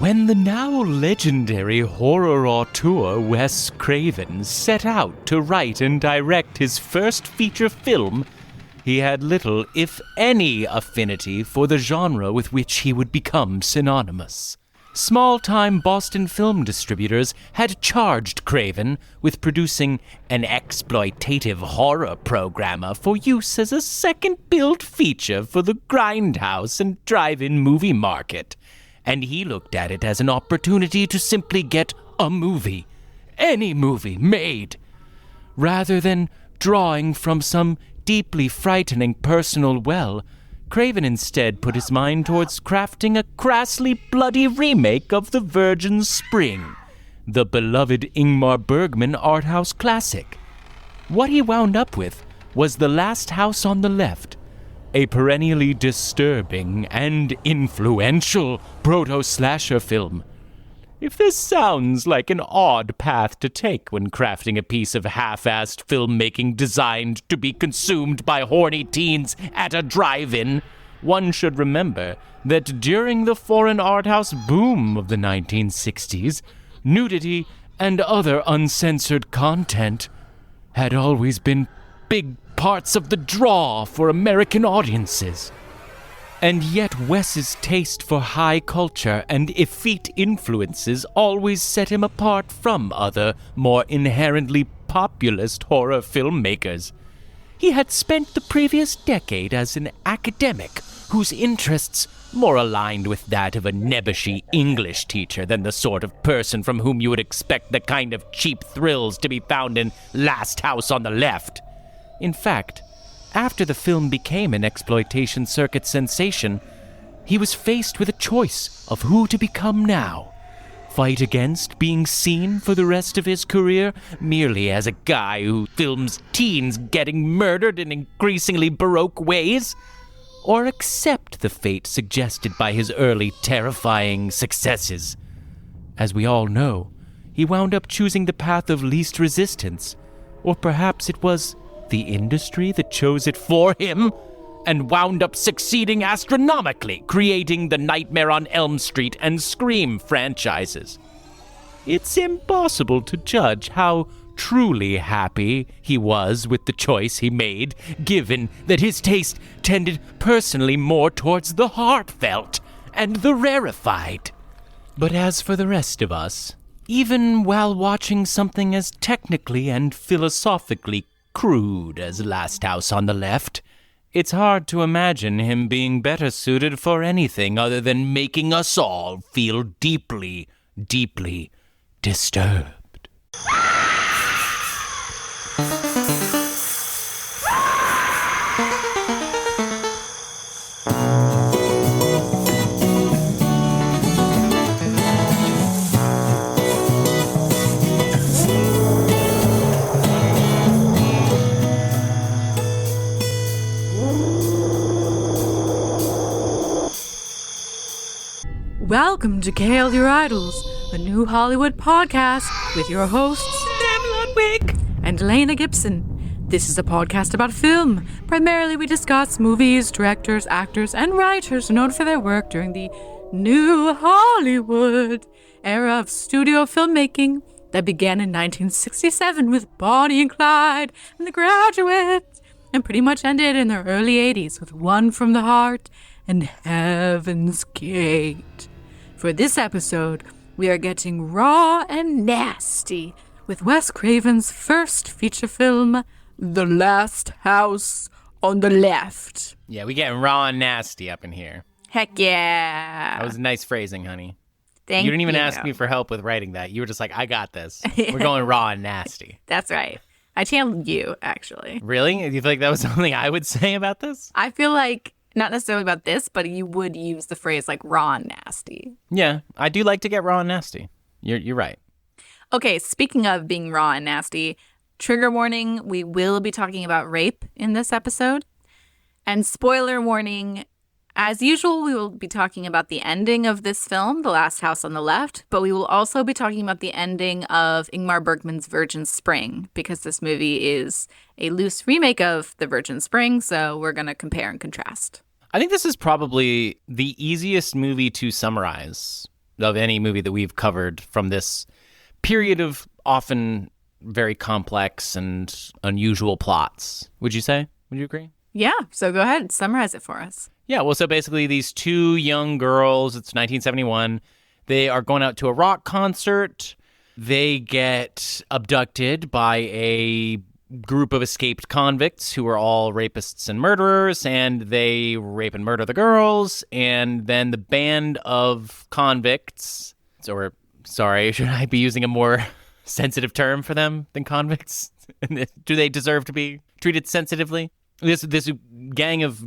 When the now legendary horror auteur Wes Craven set out to write and direct his first feature film, he had little, if any, affinity for the genre with which he would become synonymous. Small-time Boston film distributors had charged Craven with producing an exploitative horror programmer for use as a second-build feature for the grindhouse and drive-in movie market. And he looked at it as an opportunity to simply get a movie, any movie, made, rather than drawing from some deeply frightening personal well. Craven instead put his mind towards crafting a crassly bloody remake of The Virgin Spring, the beloved Ingmar Bergman art house classic. What he wound up with was The Last House on the Left, a perennially disturbing and influential proto-slasher film. If this sounds like an odd path to take when crafting a piece of half-assed filmmaking designed to be consumed by horny teens at a drive-in, one should remember that during the foreign art house boom of the 1960s, nudity and other uncensored content had always been big parts of the draw for American audiences. And yet Wes's taste for high culture and effete influences always set him apart from other, more inherently populist horror filmmakers. He had spent the previous decade as an academic whose interests more aligned with that of a nebbishy English teacher than the sort of person from whom you would expect the kind of cheap thrills to be found in Last House on the Left. In fact, after the film became an exploitation circuit sensation, he was faced with a choice of who to become now. Fight against being seen for the rest of his career merely as a guy who films teens getting murdered in increasingly baroque ways? Or accept the fate suggested by his early terrifying successes? As we all know, he wound up choosing the path of least resistance. Or perhaps it was the industry that chose it for him and wound up succeeding astronomically, creating the Nightmare on Elm Street and Scream franchises. It's impossible to judge how truly happy he was with the choice he made, given that his taste tended personally more towards the heartfelt and the rarefied. But as for the rest of us, even while watching something as technically and philosophically crude as Last House on the Left, it's hard to imagine him being better suited for anything other than making us all feel deeply, deeply disturbed. Welcome to Kale Your Idols, a new Hollywood podcast with your hosts, Sam Ludwig and Elena Gibson. This is a podcast about film. Primarily, we discuss movies, directors, actors, and writers known for their work during the New Hollywood era of studio filmmaking that began in 1967 with Bonnie and Clyde and The Graduate, and pretty much ended in the early 80s with One from the Heart and Heaven's Gate. For this episode, we are getting raw and nasty with Wes Craven's first feature film, The Last House on the Left. Yeah, we getting raw and nasty up in here. Heck yeah. That was nice phrasing, honey. Thank you didn't even ask me for help with writing that. You were just like, I got this. We're going raw and nasty. That's right. I channeled you, actually. Really? Do you feel like that was something I would say about this? I feel like, not necessarily about this, but you would use the phrase like raw and nasty. Yeah, I do like to get raw and nasty. You're right. Okay, speaking of being raw and nasty, trigger warning, we will be talking about rape in this episode. And spoiler warning, as usual, we will be talking about the ending of this film, The Last House on the Left, but we will also be talking about the ending of Ingmar Bergman's Virgin Spring, because this movie is a loose remake of The Virgin Spring, so we're going to compare and contrast. I think this is probably the easiest movie to summarize of any movie that we've covered from this period of often very complex and unusual plots. Would you say? Would you agree? Yeah, so go ahead, summarize it for us. Yeah, well, so basically these two young girls, it's 1971, they are going out to a rock concert. They get abducted by a group of escaped convicts who are all rapists and murderers, and they rape and murder the girls, and then the band of convicts, or sorry, should I be using a more sensitive term for them than convicts? Do they deserve to be treated sensitively? This gang of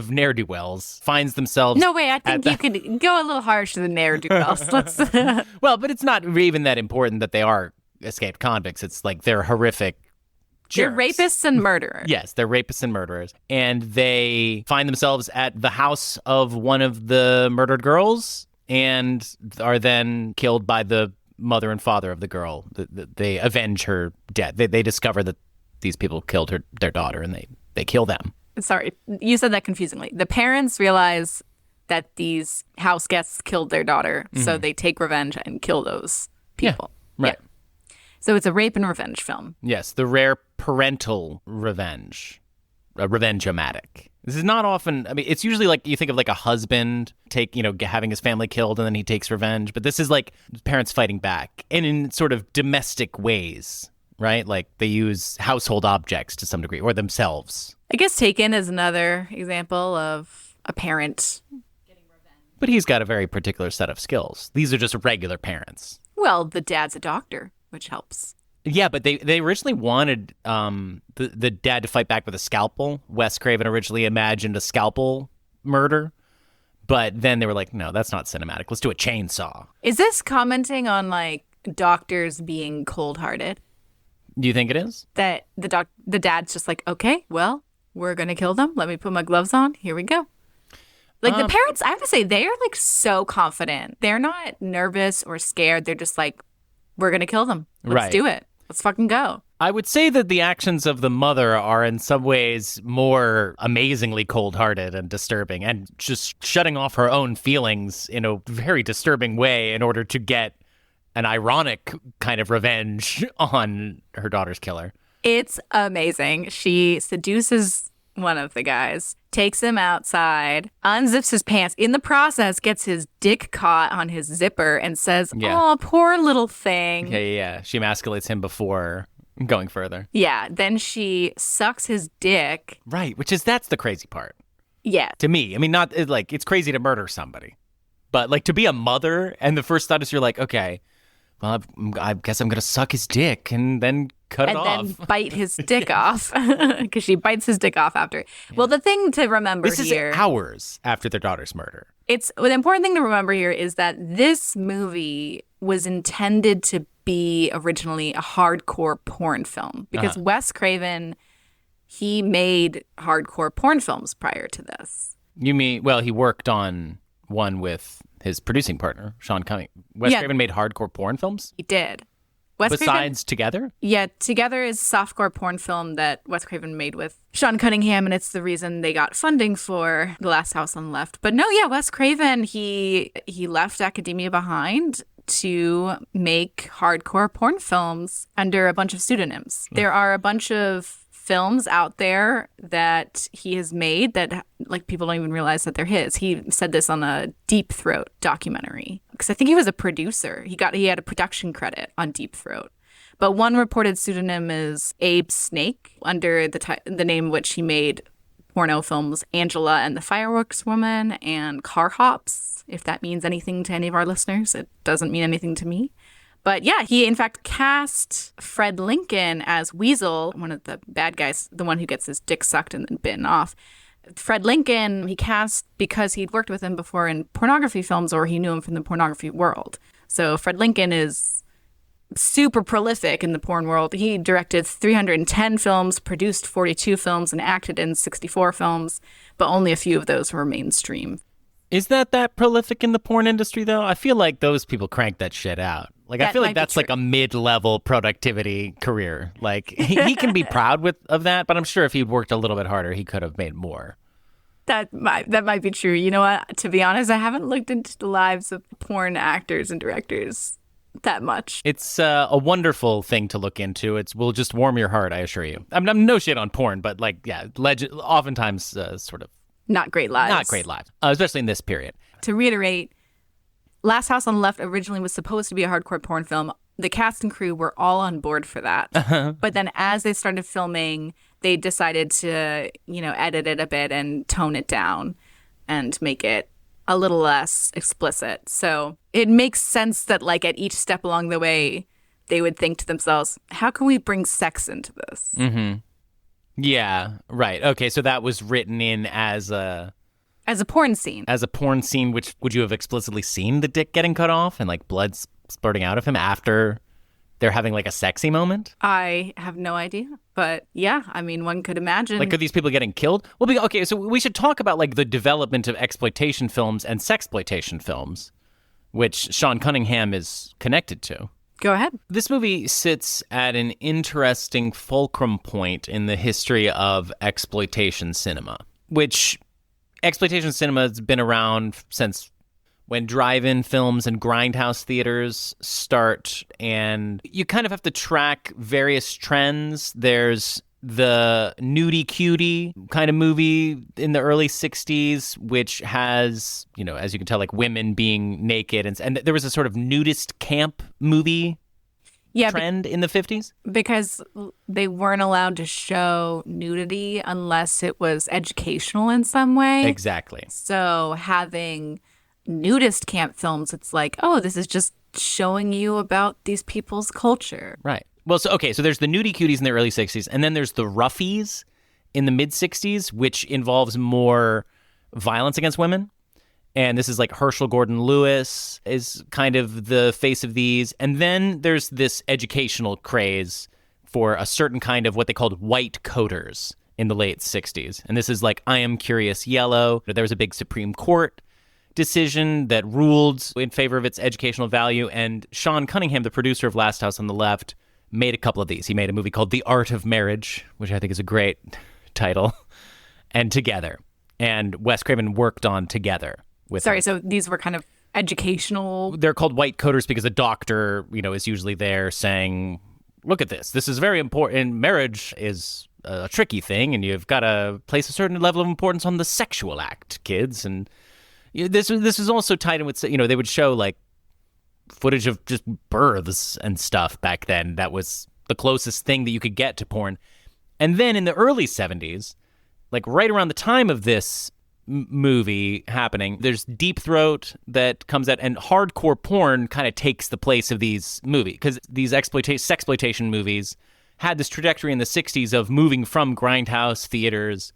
ne'er-do-wells finds themselves... No, wait, I think you could go a little harsh to the ne'er-do-wells. Well, but it's not even that important that they are escaped convicts. It's like they're horrific jerks. They're rapists and murderers. Yes, they're rapists and murderers. And they find themselves at the house of one of the murdered girls and are then killed by the mother and father of the girl. They avenge her death. They discover that these people killed their daughter, and they kill them. Sorry, you said that confusingly. The parents realize that these house guests killed their daughter, so they take revenge and kill those people. Yeah, right. Yeah. So it's a rape and revenge film. Yes, the rare parental revenge. A revenge-o-matic. This is not often, I mean, it's usually like you think of like a husband having his family killed and then he takes revenge. But this is like parents fighting back and in sort of domestic ways, right? Like they use household objects to some degree or themselves. I guess Taken is another example of a parent getting revenge. But he's got a very particular set of skills. These are just regular parents. Well, the dad's a doctor, which helps. Yeah, but they originally wanted the dad to fight back with a scalpel. Wes Craven originally imagined a scalpel murder, but then they were like, no, that's not cinematic. Let's do a chainsaw. Is this commenting on like doctors being cold-hearted? Do you think it is? That the dad's just like, okay, well, we're gonna kill them. Let me put my gloves on. Here we go. Like the parents, I have to say, they are like so confident. They're not nervous or scared. They're just like, we're gonna kill them. Let's do it. Let's fucking go. I would say that the actions of the mother are in some ways more amazingly cold-hearted and disturbing and just shutting off her own feelings in a very disturbing way in order to get an ironic kind of revenge on her daughter's killer. It's amazing. She seduces one of the guys, takes him outside, unzips his pants, in the process gets his dick caught on his zipper and says, oh, poor little thing. Yeah. She emasculates him before going further. Yeah, then she sucks his dick. Right, that's the crazy part. Yeah. To me. I mean, not like it's crazy to murder somebody, but like to be a mother and the first thought is you're like, okay, well, I guess I'm going to suck his dick and then cut it off. And then bite his dick off because she bites his dick off after. Yeah. Well, the thing to remember this here. This is hours after their daughter's murder. The important thing to remember here is that this movie was intended to be originally a hardcore porn film because Wes Craven, he made hardcore porn films prior to this. You mean, well, he worked on one with his producing partner, Sean Cunningham. Wes Craven made hardcore porn films? He did. Besides Craven, Together? Yeah, Together is a softcore porn film that Wes Craven made with Sean Cunningham, and it's the reason they got funding for The Last House on the Left. But no, yeah, Wes Craven, he left academia behind to make hardcore porn films under a bunch of pseudonyms. There are a bunch of films out there that he has made that like people don't even realize that they're his. He said this on a Deep Throat documentary because I think he was a producer. He had a production credit on Deep Throat. But one reported pseudonym is Abe Snake, under the name which he made porno films Angela and the Fireworks Woman and Car Hops. If that means anything to any of our listeners, it doesn't mean anything to me. But yeah, he in fact cast Fred Lincoln as Weasel, one of the bad guys, the one who gets his dick sucked and then bitten off. Fred Lincoln, he cast because he'd worked with him before in pornography films or he knew him from the pornography world. So Fred Lincoln is super prolific in the porn world. He directed 310 films, produced 42 films, and acted in 64 films, but only a few of those were mainstream. Is that prolific in the porn industry, though? I feel like those people crank that shit out. Like, I feel like that's like a mid-level productivity career. Like, he can be proud of that, but I'm sure if he'd worked a little bit harder, he could have made more. That might be true. You know what? To be honest, I haven't looked into the lives of porn actors and directors that much. It's a wonderful thing to look into. It will just warm your heart, I assure you. I'm no shit on porn, but oftentimes sort of not great lives. Not great lives, especially in this period. To reiterate, Last House on the Left originally was supposed to be a hardcore porn film. The cast and crew were all on board for that. But then as they started filming, they decided to, edit it a bit and tone it down and make it a little less explicit. So it makes sense that, at each step along the way, they would think to themselves, how can we bring sex into this? Mm-hmm. Yeah, right. Okay, so that was written in as a porn scene. As a porn scene, which would you have explicitly seen the dick getting cut off and, blood spurting out of him after they're having, a sexy moment? I have no idea. But, yeah, one could imagine. Are these people getting killed? Well, okay, so we should talk about, the development of exploitation films and sexploitation films, which Sean Cunningham is connected to. Go ahead. This movie sits at an interesting fulcrum point in the history of exploitation cinema, which exploitation cinema has been around since when drive-in films and grindhouse theaters start, and you kind of have to track various trends. There's the nudie cutie kind of movie in the early 60s, which has, as you can tell, women being naked. And there was a sort of nudist camp movie trend in the 50s. Because they weren't allowed to show nudity unless it was educational in some way. Exactly. So having nudist camp films, it's this is just showing you about these people's culture. Right. Well, so there's the nudie cuties in the early 60s, and then there's the roughies in the mid 60s, which involves more violence against women. And this is Herschel Gordon Lewis is kind of the face of these. And then there's this educational craze for a certain kind of what they called white coaters in the late 60s. And this is I Am Curious Yellow. There was a big Supreme Court decision that ruled in favor of its educational value. And Sean Cunningham, the producer of Last House on the Left, made a couple of these. He made a movie called The Art of Marriage, which I think is a great title, and Together. And Wes Craven worked on Together with him. So these were kind of educational. They're called white coaters because the doctor, is usually there saying, look at this. This is very important. Marriage is a tricky thing, and you've got to place a certain level of importance on the sexual act, kids. And this is also tied in with, they would show footage of just births and stuff back then. That was the closest thing that you could get to porn. And then in the early 70s, right around the time of this movie happening, there's Deep Throat that comes out, and hardcore porn kind of takes the place of these movies, because these sexploitation movies had this trajectory in the 60s of moving from grindhouse theaters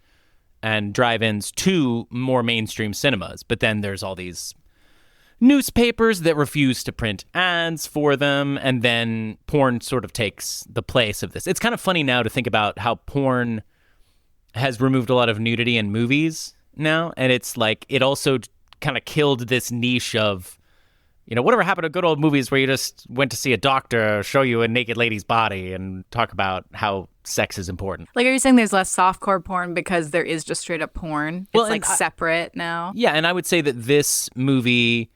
and drive-ins to more mainstream cinemas. But then there's all these newspapers that refuse to print ads for them, and then porn sort of takes the place of this. It's kind of funny now to think about how porn has removed a lot of nudity in movies now, and it's it also kind of killed this niche of, whatever happened to good old movies where you just went to see a doctor show you a naked lady's body and talk about how sex is important. Are you saying there's less softcore porn because there is just straight up porn? Well, it's separate now? Yeah, and I would say that this movie,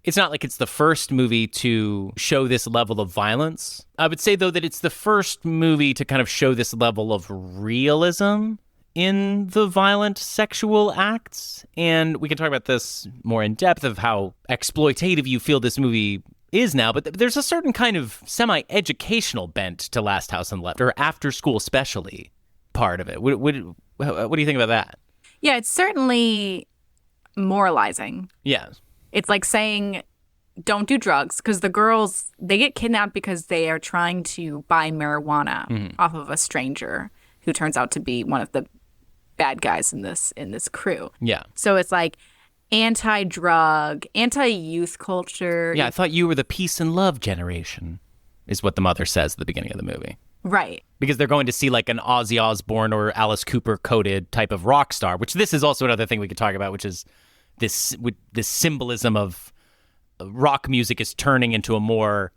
it's not it's the first movie to show this level of violence. I would say, though, that it's the first movie to kind of show this level of realism in the violent sexual acts. And we can talk about this more in depth of how exploitative you feel this movie is now, but there's a certain kind of semi-educational bent to Last House on the Left, or after school specialty part of it. What do you think about that? Yeah, it's certainly moralizing. Yeah. It's saying, don't do drugs, because the girls, they get kidnapped because they are trying to buy marijuana off of a stranger who turns out to be one of the bad guys in this crew. Yeah. So it's anti-drug, anti-youth culture. Yeah, I thought you were the peace and love generation, is what the mother says at the beginning of the movie. Right. Because they're going to see an Ozzy Osbourne or Alice Cooper coded type of rock star, which this is also another thing we could talk about, which is this symbolism of rock music is turning into a more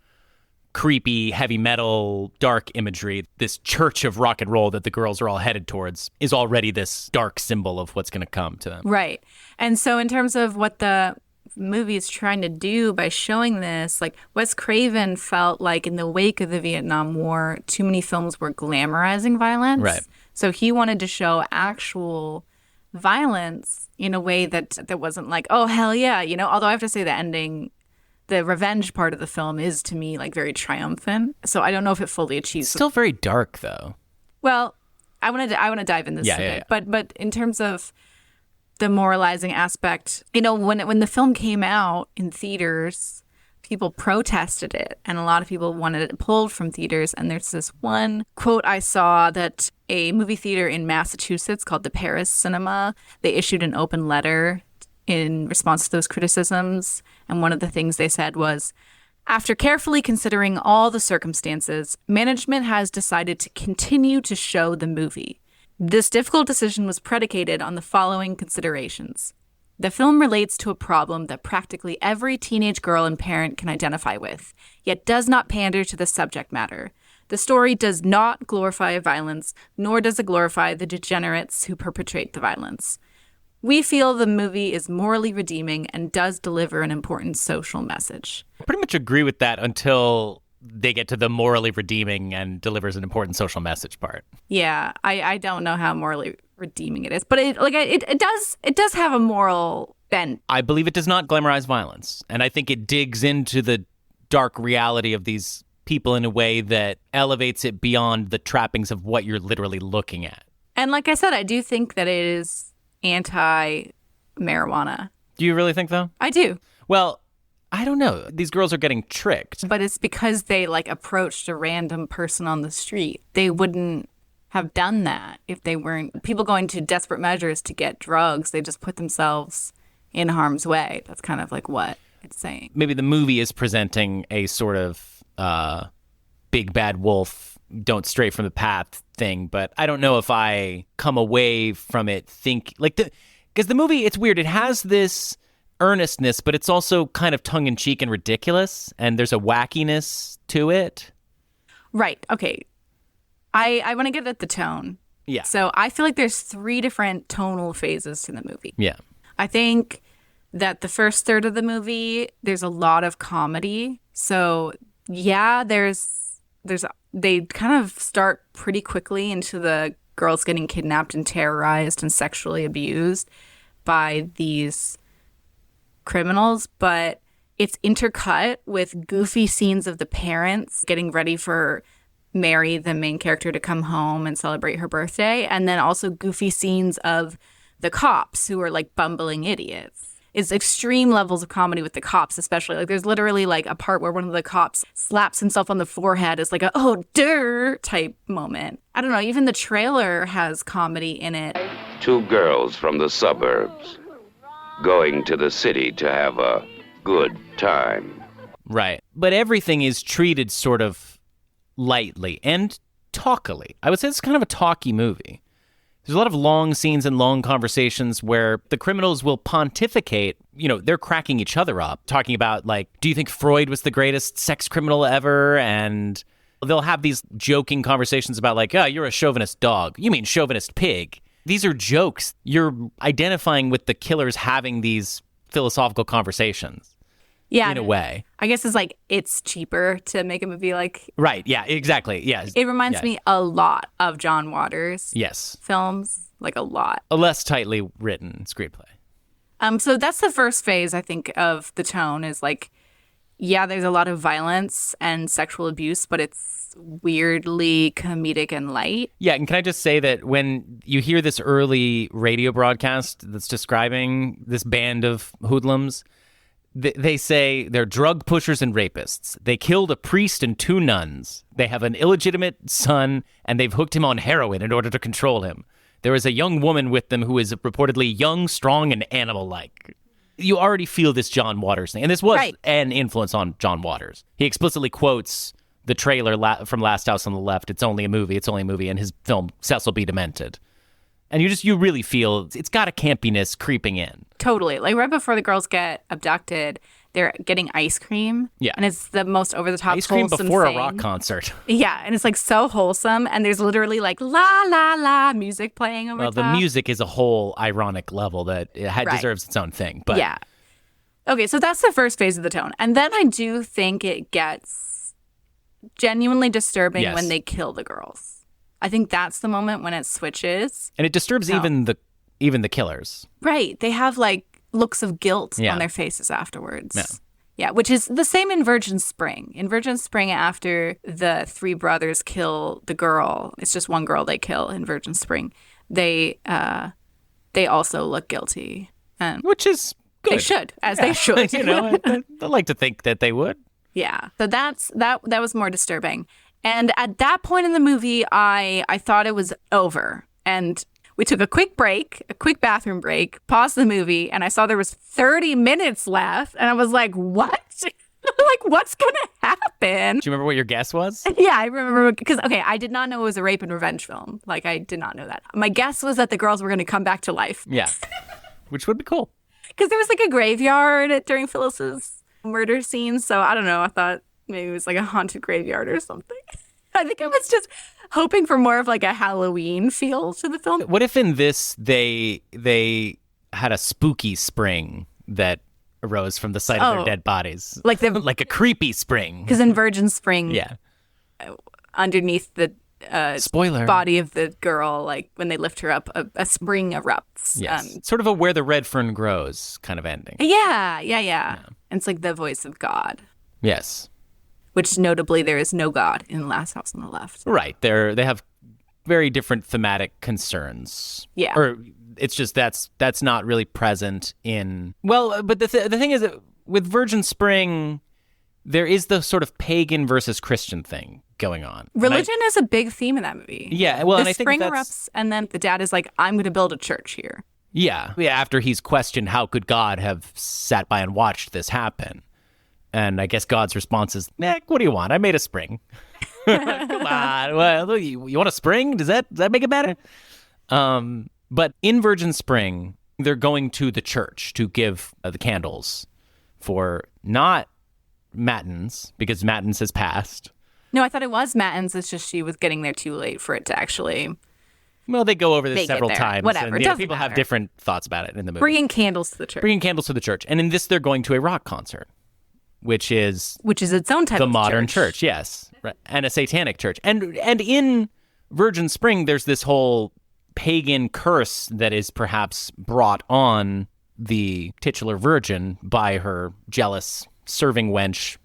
creepy, heavy metal, dark imagery, this church of rock and roll that the girls are all headed towards is already this dark symbol of what's going to come to them. Right. And so in terms of what the movie is trying to do by showing this, like Wes Craven felt like in the wake of the Vietnam War, too many films were glamorizing violence. Right. So he wanted to show actual violence in a way that wasn't like, oh, hell yeah. Although I have to say the ending, the revenge part of the film is to me like very triumphant. So I don't know if it fully achieves. Still very dark though. Well, I want to dive in this a bit. Yeah. But in terms of the moralizing aspect, when the film came out in theaters, people protested it and a lot of people wanted it pulled from theaters. And there's this one quote I saw that a movie theater in Massachusetts called the Paris Cinema, they issued an open letter in response to those criticisms. And one of the things they said was, after carefully considering all the circumstances, management has decided to continue to show the movie. This difficult decision was predicated on the following considerations. The film relates to a problem that practically every teenage girl and parent can identify with, yet does not pander to the subject matter. The story does not glorify violence, nor does it glorify the degenerates who perpetrate the violence. We feel the movie is morally redeeming and does deliver an important social message. I pretty much agree with that until they get to the morally redeeming and delivers an important social message part. Yeah, I don't know how morally redeeming it is, but it does have a moral bent. I believe it does not glamorize violence, and I think it digs into the dark reality of these people in a way that elevates it beyond the trappings of what you're literally looking at. And like I said, I do think that it is anti-marijuana. Do you really think, though? I do. Well, I don't know. These girls are getting tricked. But it's because they approached a random person on the street. They wouldn't have done that if they weren't people going to desperate measures to get drugs. They just put themselves in harm's way. That's kind of like what it's saying. Maybe the movie is presenting a sort of big bad wolf, don't stray from the path thing, but I don't know if I come away from it because the movie, it's weird. It has this earnestness, but it's also kind of tongue-in-cheek and ridiculous, and there's a wackiness to it. Right. Okay. I want to get at the tone. Yeah. So I feel like there's 3 different tonal phases to the movie. Yeah. I think that the first third of the movie, there's a lot of comedy. So yeah, they kind of start pretty quickly into the girls getting kidnapped and terrorized and sexually abused by these criminals, but it's intercut with goofy scenes of the parents getting ready for Mary, the main character, to come home and celebrate her birthday, and then also goofy scenes of the cops who are like bumbling idiots. It's extreme levels of comedy with the cops, especially. Like there's literally like a part where one of the cops slaps himself on the forehead as like a oh der type moment. I don't know, even the trailer has comedy in it. 2 girls from the suburbs going to the city to have a good time. Right. But everything is treated sort of lightly and talkily. I would say it's kind of a talky movie. There's a lot of long scenes and long conversations where the criminals will pontificate, they're cracking each other up, talking about, do you think Freud was the greatest sex criminal ever? And they'll have these joking conversations about, you're a chauvinist dog. You mean chauvinist pig. These are jokes. You're identifying with the killers having these philosophical conversations. Yeah. In a way. I guess it's cheaper to make a movie like... Right, yeah, exactly, yeah. It reminds me a lot of John Waters' films, a lot. A less tightly written screenplay. So that's the first phase, I think, of the tone is there's a lot of violence and sexual abuse, but it's weirdly comedic and light. Yeah, and can I just say that when you hear this early radio broadcast that's describing this band of hoodlums... They say they're drug pushers and rapists. They killed a priest and 2 nuns. They have an illegitimate son, and they've hooked him on heroin in order to control him. There is a young woman with them who is reportedly young, strong, and animal-like. You already feel this John Waters thing. And this was an influence on John Waters. He explicitly quotes the trailer from Last House on the Left, it's only a movie, in his film Cecil B. Demented. And you really feel it's got a campiness creeping in. Totally. Right before the girls get abducted, they're getting ice cream. Yeah. And it's the most over-the-top Ice cream wholesome before thing. a rock concert. Yeah, and it's like so wholesome, and there's literally like la la la music playing over Well, top. the music is a whole ironic level that deserves its own thing. But yeah. Okay, so that's the first phase of the tone. And then I do think it gets genuinely disturbing Yes. when they kill the girls. I think that's the moment when it switches. And it disturbs even the killers. Right. They have like looks of guilt Yeah. on their faces afterwards. Yeah. Yeah, which is the same in Virgin Spring. In Virgin Spring, after the three brothers kill the girl, it's just one girl they kill in Virgin Spring. They also look guilty, and Which is good. they should, as they should. You know, I like to think that they would. Yeah. So that was more disturbing. And at that point in the movie, I thought it was over. And we took a quick bathroom break, paused the movie, and I saw there was 30 minutes left. And I was like, what? Like, what's going to happen? Do you remember what your guess was? Yeah, I remember because, okay, I did not know it was a rape and revenge film. Like, I did not know that. My guess was that the girls were going to come back to life. Yeah. Which would be cool. Because there was like a graveyard during Phyllis's murder scene. So I don't know. I thought maybe it was like a haunted graveyard or something. I think I was just hoping for more of like a Halloween feel to the film. What if in this they had a spooky spring that arose from the sight of their dead bodies? Like like a creepy spring. Because in Virgin Spring, Yeah. underneath the Spoiler. body of the girl, like when they lift her up, a spring erupts. Yes. Sort of a where the red fern grows kind of ending. Yeah. And it's like the voice of God, Yes. which notably there is no God in Last House on the Left. Right. They have very different thematic concerns. Yeah. Or it's just that's not really present in. Well, but the thing is that with Virgin Spring, there is the sort of pagan versus Christian thing going on. Religion is a big theme in that movie. Yeah, well, the and I think spring that's erupts, and then the dad is like, "I'm going to build a church here." yeah. After he's questioned, how could God have sat by and watched this happen? And I guess God's response is, what do you want? I made a spring. Come on. Well, you want a spring? Does that make it better? But in Virgin Spring, they're going to the church to give the candles for not Matins, because Matins has passed. No, I thought it was Matins. It's just she was getting there too late for it to actually Well, they go over this Make it several there. times. Whatever, And, it you know, doesn't people have matter. different thoughts about it in the movie. bringing candles to the church, Bringing candles to the church. And in this, they're going to a rock concert, which is its own type the of modern church, yes, right. And a satanic church. And in Virgin Spring, there's this whole pagan curse that is perhaps brought on the titular virgin by her jealous serving wench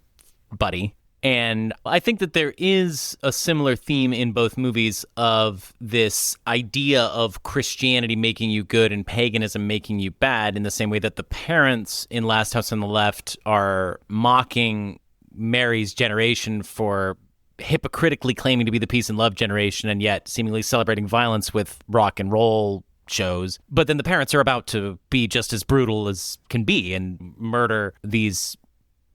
buddy. And I think that there is a similar theme in both movies of this idea of Christianity making you good and paganism making you bad, in the same way that the parents in Last House on the Left are mocking Mary's generation for hypocritically claiming to be the peace and love generation and yet seemingly celebrating violence with rock and roll shows. But then the parents are about to be just as brutal as can be and murder these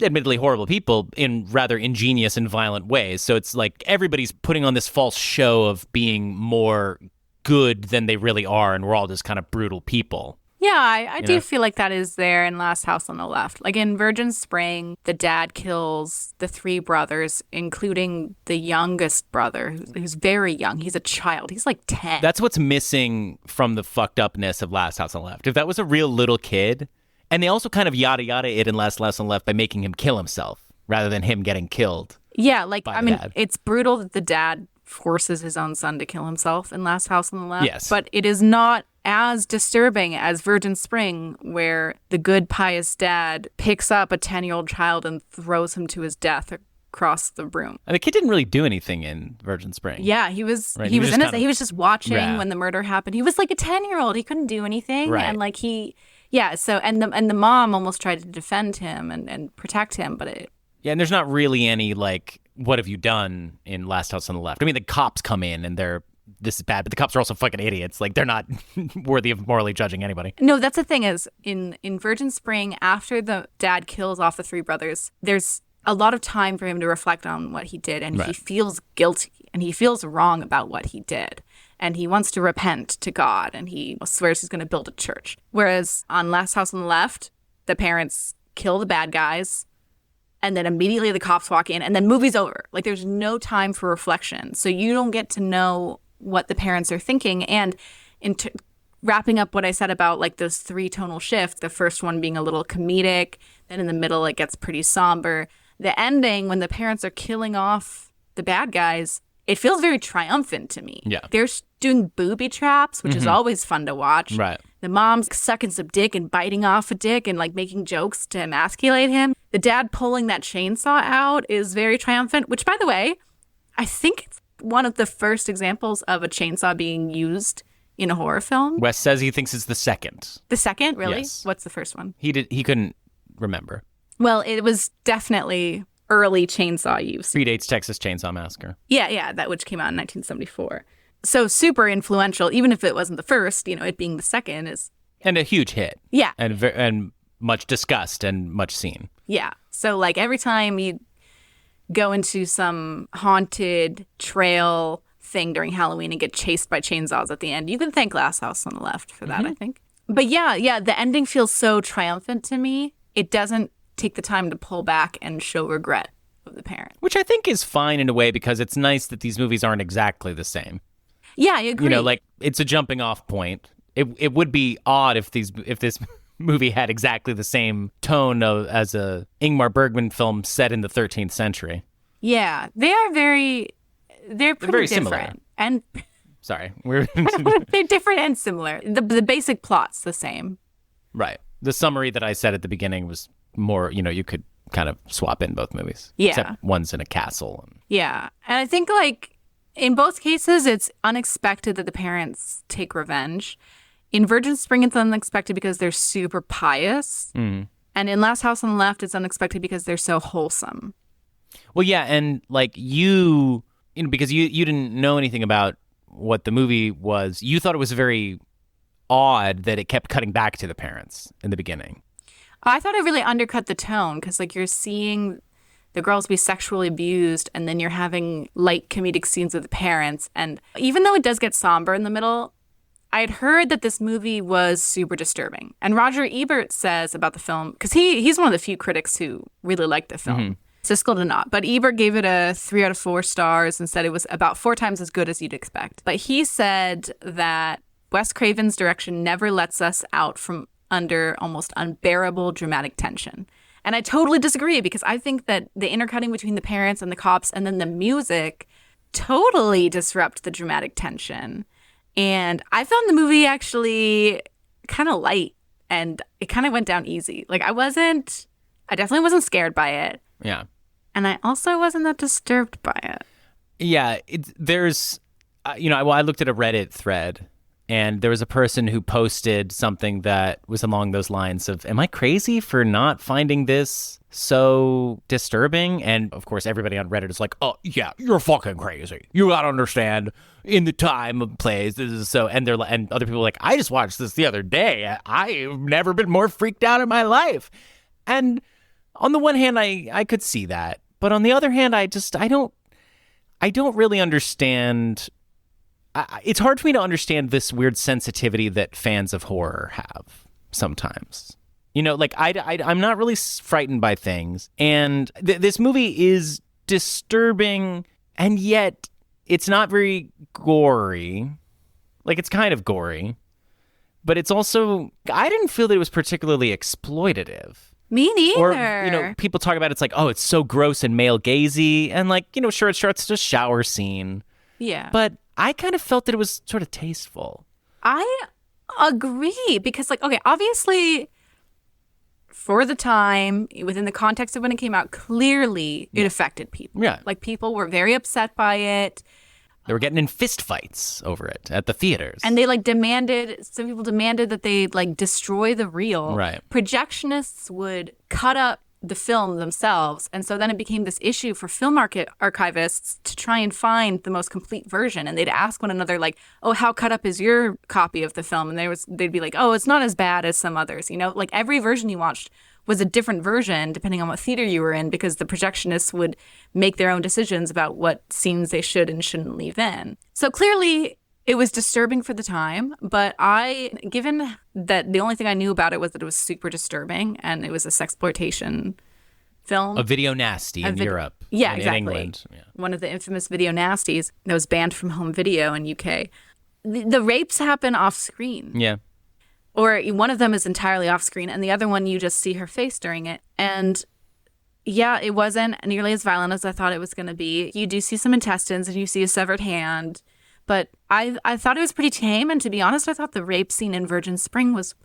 admittedly horrible people in rather ingenious and violent ways. So it's like everybody's putting on this false show of being more good than they really are, and we're all just kind of brutal people. Yeah, I do feel like that is there in Last House on the Left. Like in Virgin Spring, the dad kills the three brothers, including the youngest brother, who's very young. He's a child. He's like 10. That's what's missing from the fucked upness of Last House on the Left. If that was a real little kid, and they also kind of yada yada it in Last House on the Left by making him kill himself rather than him getting killed. Yeah, like, by I the mean, dad. it's brutal that the dad forces his own son to kill himself in Last House on the Left. Yes. But it is not as disturbing as Virgin Spring, where the good, pious dad picks up a 10-year-old child and throws him to his death across the room. And the kid didn't really do anything in Virgin Spring. Yeah, he was Right, he was just innocent. kinda- He was just watching Yeah. when the murder happened. He was like a 10-year-old. He couldn't do anything. Right. And like so the mom almost tried to defend him and protect him, but it Yeah, and there's not really any, like, what have you done in Last House on the Left? I mean, the cops come in and this is bad, but the cops are also fucking idiots. Like, they're not worthy of morally judging anybody. No, that's the thing is in Virgin Spring, after the dad kills off the three brothers, there's a lot of time for him to reflect on what he did, and he Right. feels guilty and he feels wrong about what he did. And he wants to repent to God, and he swears he's going to build a church. Whereas on Last House on the Left, the parents kill the bad guys, and then immediately the cops walk in, and then movie's over. Like, there's no time for reflection. So you don't get to know what the parents are thinking. And wrapping up what I said about, like, those 3 tonal shifts, the first one being a little comedic, then in the middle it gets pretty somber. The ending, when the parents are killing off the bad guys, it feels very triumphant to me. Yeah. They're doing booby traps, which is always fun to watch. Right. The mom's sucking some dick and biting off a dick and, like, making jokes to emasculate him. The dad pulling that chainsaw out is very triumphant, which, by the way, I think it's one of the first examples of a chainsaw being used in a horror film. Wes says he thinks it's the second. The second? Really? Yes. What's the first one? He couldn't remember. Well, it was definitely early chainsaw use. Predates Texas Chainsaw Massacre. Yeah, that which came out in 1974. So super influential, even if it wasn't the first, it being the second is... And a huge hit. Yeah. And much discussed and much seen. Yeah. So, like, every time you go into some haunted trail thing during Halloween and get chased by chainsaws at the end, you can thank Glass House on the Left for that, I think. But yeah, the ending feels so triumphant to me. It doesn't take the time to pull back and show regret of the parent. Which I think is fine in a way, because it's nice that these movies aren't exactly the same. Yeah, I agree. Like, it's a jumping off point. It would be odd if this movie had exactly the same tone as a Ingmar Bergman film set in the 13th century. Yeah, they're pretty very different. Similar. And sorry, they're different and similar. The basic plot's the same. Right. The summary that I said at the beginning was more, you could kind of swap in both movies. Yeah. Except one's in a castle. Yeah. And I think, like, in both cases, it's unexpected that the parents take revenge. In Virgin Spring, it's unexpected because they're super pious. Mm. And in Last House on the Left, it's unexpected because they're so wholesome. Well, yeah, and like because you didn't know anything about what the movie was, you thought it was very odd that it kept cutting back to the parents in the beginning. I thought it really undercut the tone because, like, you're seeing the girls be sexually abused and then you're having light comedic scenes of the parents. And even though it does get somber in the middle, I had heard that this movie was super disturbing. And Roger Ebert says about the film, because he's one of the few critics who really liked the film. Mm-hmm. Siskel did not. But Ebert gave it a 3 out of 4 stars and said it was about 4 times as good as you'd expect. But he said that Wes Craven's direction never lets us out from under almost unbearable dramatic tension. And I totally disagree, because I think that the intercutting between the parents and the cops and then the music totally disrupt the dramatic tension. And I found the movie actually kind of light, and it kind of went down easy. Like, I definitely wasn't scared by it. Yeah. And I also wasn't that disturbed by it. Yeah. There's, I looked at a Reddit thread, and there was a person who posted something that was along those lines of, am I crazy for not finding this so disturbing? And of course, everybody on Reddit is like, oh, yeah, you're fucking crazy. You gotta understand, in the time of plays, this is so, and other people are like, I just watched this the other day. I've never been more freaked out in my life. And on the one hand, I could see that. But on the other hand, I don't really understand. It's hard for me to understand this weird sensitivity that fans of horror have sometimes. Like, I'm not really frightened by things. And this movie is disturbing, and yet it's not very gory. Like, it's kind of gory. But it's also, I didn't feel that it was particularly exploitative. Me neither. Or, people talk about it's like, oh, it's so gross and male gazy. And, like, sure, it starts with a shower scene. Yeah. But I kind of felt that it was sort of tasteful. I agree, because, like, okay, obviously, for the time, within the context of when it came out, clearly it affected people. Yeah. Like, people were very upset by it. They were getting in fist fights over it at the theaters. And they, like, some people demanded that they, like, destroy the reel. Right. Projectionists would cut up the film themselves. And so then it became this issue for film archivists to try and find the most complete version. And they'd ask one another, like, oh, how cut up is your copy of the film? And they'd be like, oh, it's not as bad as some others. Like, every version you watched was a different version depending on what theater you were in, because the projectionists would make their own decisions about what scenes they should and shouldn't leave in. So clearly It was disturbing for the time, but given that the only thing I knew about it was that it was super disturbing and it was a sexploitation film. A video nasty in Europe. Yeah, in exactly. England. Yeah. One of the infamous video nasties that was banned from home video in UK. The rapes happen off screen. Yeah. Or one of them is entirely off screen and the other one you just see her face during it. And yeah, it wasn't nearly as violent as I thought it was going to be. You do see some intestines and you see a severed hand. But I thought it was pretty tame. And to be honest, I thought the rape scene in Virgin Spring was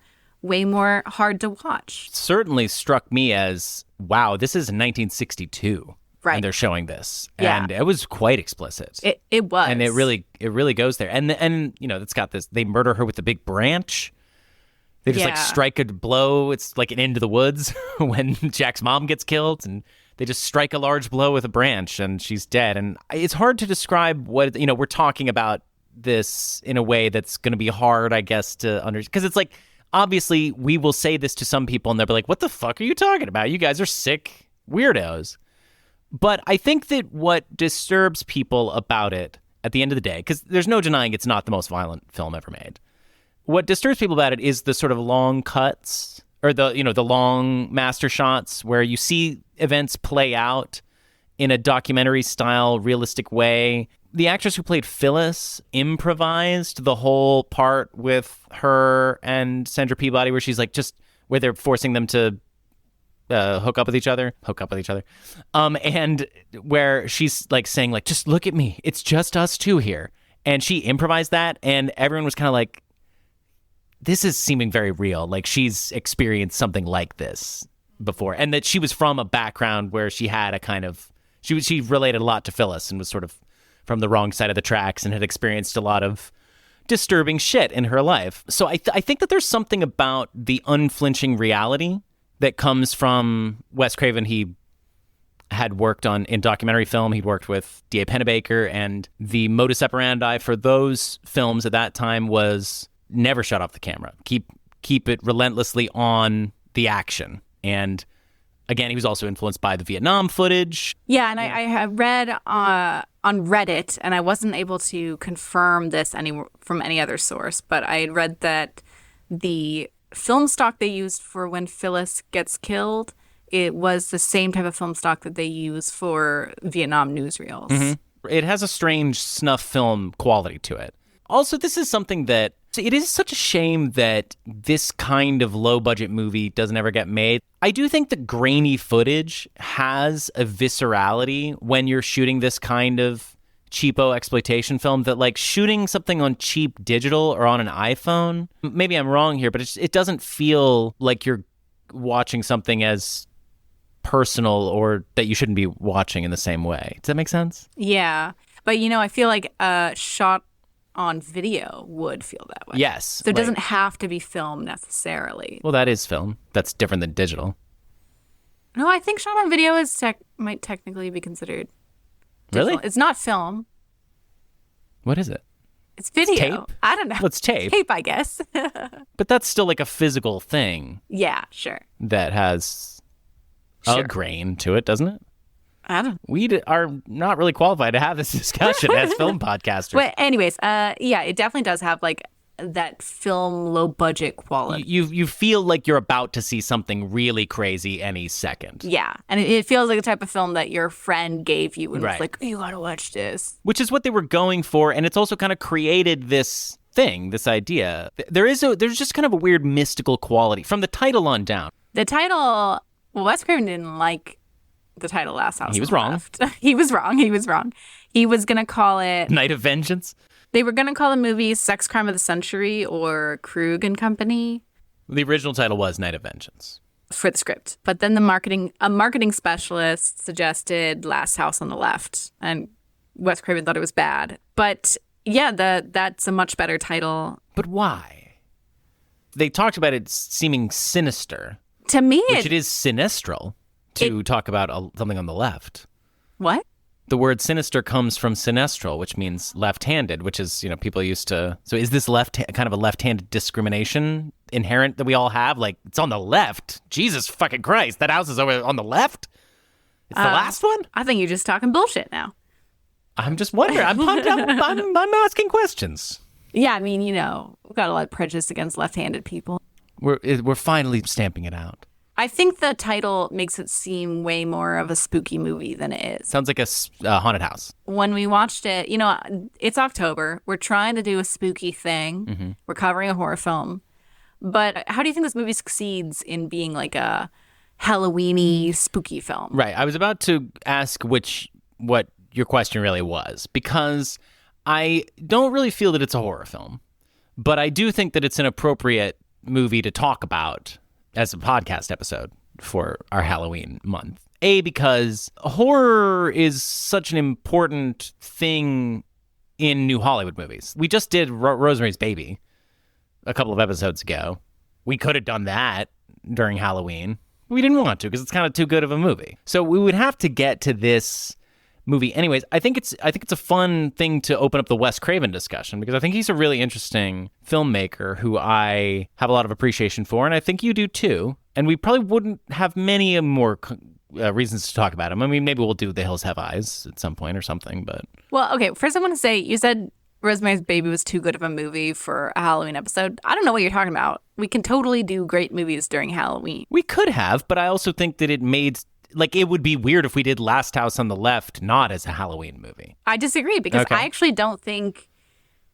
way more hard to watch. Certainly struck me as, wow, this is 1962. Right. And they're showing this. Yeah. And it was quite explicit. It was. And it really goes there. And you know, it's got this, they murder her with a big branch. They just like strike a blow. It's like an Into the Woods when Jack's mom gets killed, and they just strike a large blow with a branch and she's dead. And it's hard to describe what, you know, we're talking about this in a way that's going to be hard, I guess, to understand. Because it's like, obviously, we will say this to some people and they'll be like, what the fuck are you talking about? You guys are sick weirdos. But I think that what disturbs people about it at the end of the day, because there's no denying it's not the most violent film ever made. What disturbs people about it is the sort of long cuts or the long master shots where you see events play out in a documentary style, realistic way. The actress who played Phyllis improvised the whole part with her and Sandra Peabody where she's like where they're forcing them to hook up with each other. And where she's like saying like, just look at me. It's just us two here. And she improvised that and everyone was kind of like, this is seeming very real. Like she's experienced something like this before. And that she was from a background where she had a kind of, she related a lot to Phyllis and was sort of from the wrong side of the tracks and had experienced a lot of disturbing shit in her life. So I think that there's something about the unflinching reality that comes from Wes Craven. He had worked in documentary film. He'd worked with D.A. Pennebaker, and the modus operandi for those films at that time was never shut off the camera. Keep it relentlessly on the action. And again, he was also influenced by the Vietnam footage. Yeah, and I have read on Reddit, and I wasn't able to confirm this from any other source, but I had read that the film stock they used for when Phyllis gets killed, it was the same type of film stock that they use for Vietnam newsreels. Mm-hmm. It has a strange snuff film quality to it. Also, this is something that it is such a shame that this kind of low-budget movie doesn't ever get made. I do think the grainy footage has a viscerality when you're shooting this kind of cheapo exploitation film that, like, shooting something on cheap digital or on an iPhone, maybe I'm wrong here, but it doesn't feel like you're watching something as personal or that you shouldn't be watching in the same way. Does that make sense? Yeah. But, I feel like a shot on video would feel that way. Yes. So it doesn't have to be film necessarily. Well, that is film. That's different than digital. No, I think shot on video might technically be considered digital. Really? It's not film. What is it? It's video. It's tape? I don't know. Well, it's tape. Tape, I guess. But that's still like a physical thing. Yeah, sure. That has a grain to it, doesn't it? I don't know. We are not really qualified to have this discussion as film podcasters. But anyways, yeah, it definitely does have like that film low budget quality. You feel like you're about to see something really crazy any second. Yeah, and it feels like the type of film that your friend gave you and was like, you gotta watch this. Which is what they were going for, and it's also kind of created this thing, this idea. There's just kind of a weird mystical quality from the title on down. The title, Wes Craven didn't like the title Last House. He was wrong. He was wrong. He was going to call it Night of Vengeance. They were going to call the movie Sex Crime of the Century or Krug and Company. The original title was Night of Vengeance for the script. But then a marketing specialist suggested Last House on the Left. And Wes Craven thought it was bad. But yeah, that's a much better title. But why? They talked about it seeming sinister. To me, which it is sinistral. To talk about something on the left. What? The word sinister comes from sinestral, which means left-handed, which is, people used to... So is this kind of a left-handed discrimination inherent that we all have? Like, it's on the left. Jesus fucking Christ, that house is over on the left? It's the last one? I think you're just talking bullshit now. I'm just wondering. I'm asking questions. Yeah, I mean, we've got a lot of prejudice against left-handed people. We're finally stamping it out. I think the title makes it seem way more of a spooky movie than it is. Sounds like a haunted house. When we watched it, it's October. We're trying to do a spooky thing. Mm-hmm. We're covering a horror film. But how do you think this movie succeeds in being like a Halloween-y, spooky film? Right. I was about to ask what your question really was, because I don't really feel that it's a horror film, but I do think that it's an appropriate movie to talk about as a podcast episode for our Halloween month. Because horror is such an important thing in new Hollywood movies. We just did Rosemary's Baby a couple of episodes ago. We could have done that during Halloween. We didn't want to because it's kind of too good of a movie. So we would have to get to this movie anyways. I think it's a fun thing to open up the Wes Craven discussion, because I think he's a really interesting filmmaker who I have a lot of appreciation for, and I think you do too. And we probably wouldn't have many more reasons to talk about him. I mean, maybe we'll do The Hills Have Eyes at some point or something, but... Well, okay, first I want to say, you said Rosemary's Baby was too good of a movie for a Halloween episode. I don't know what you're talking about. We can totally do great movies during Halloween. We could have, but I also think that it made... Like, it would be weird if we did Last House on the Left not as a Halloween movie. I disagree, because I actually don't think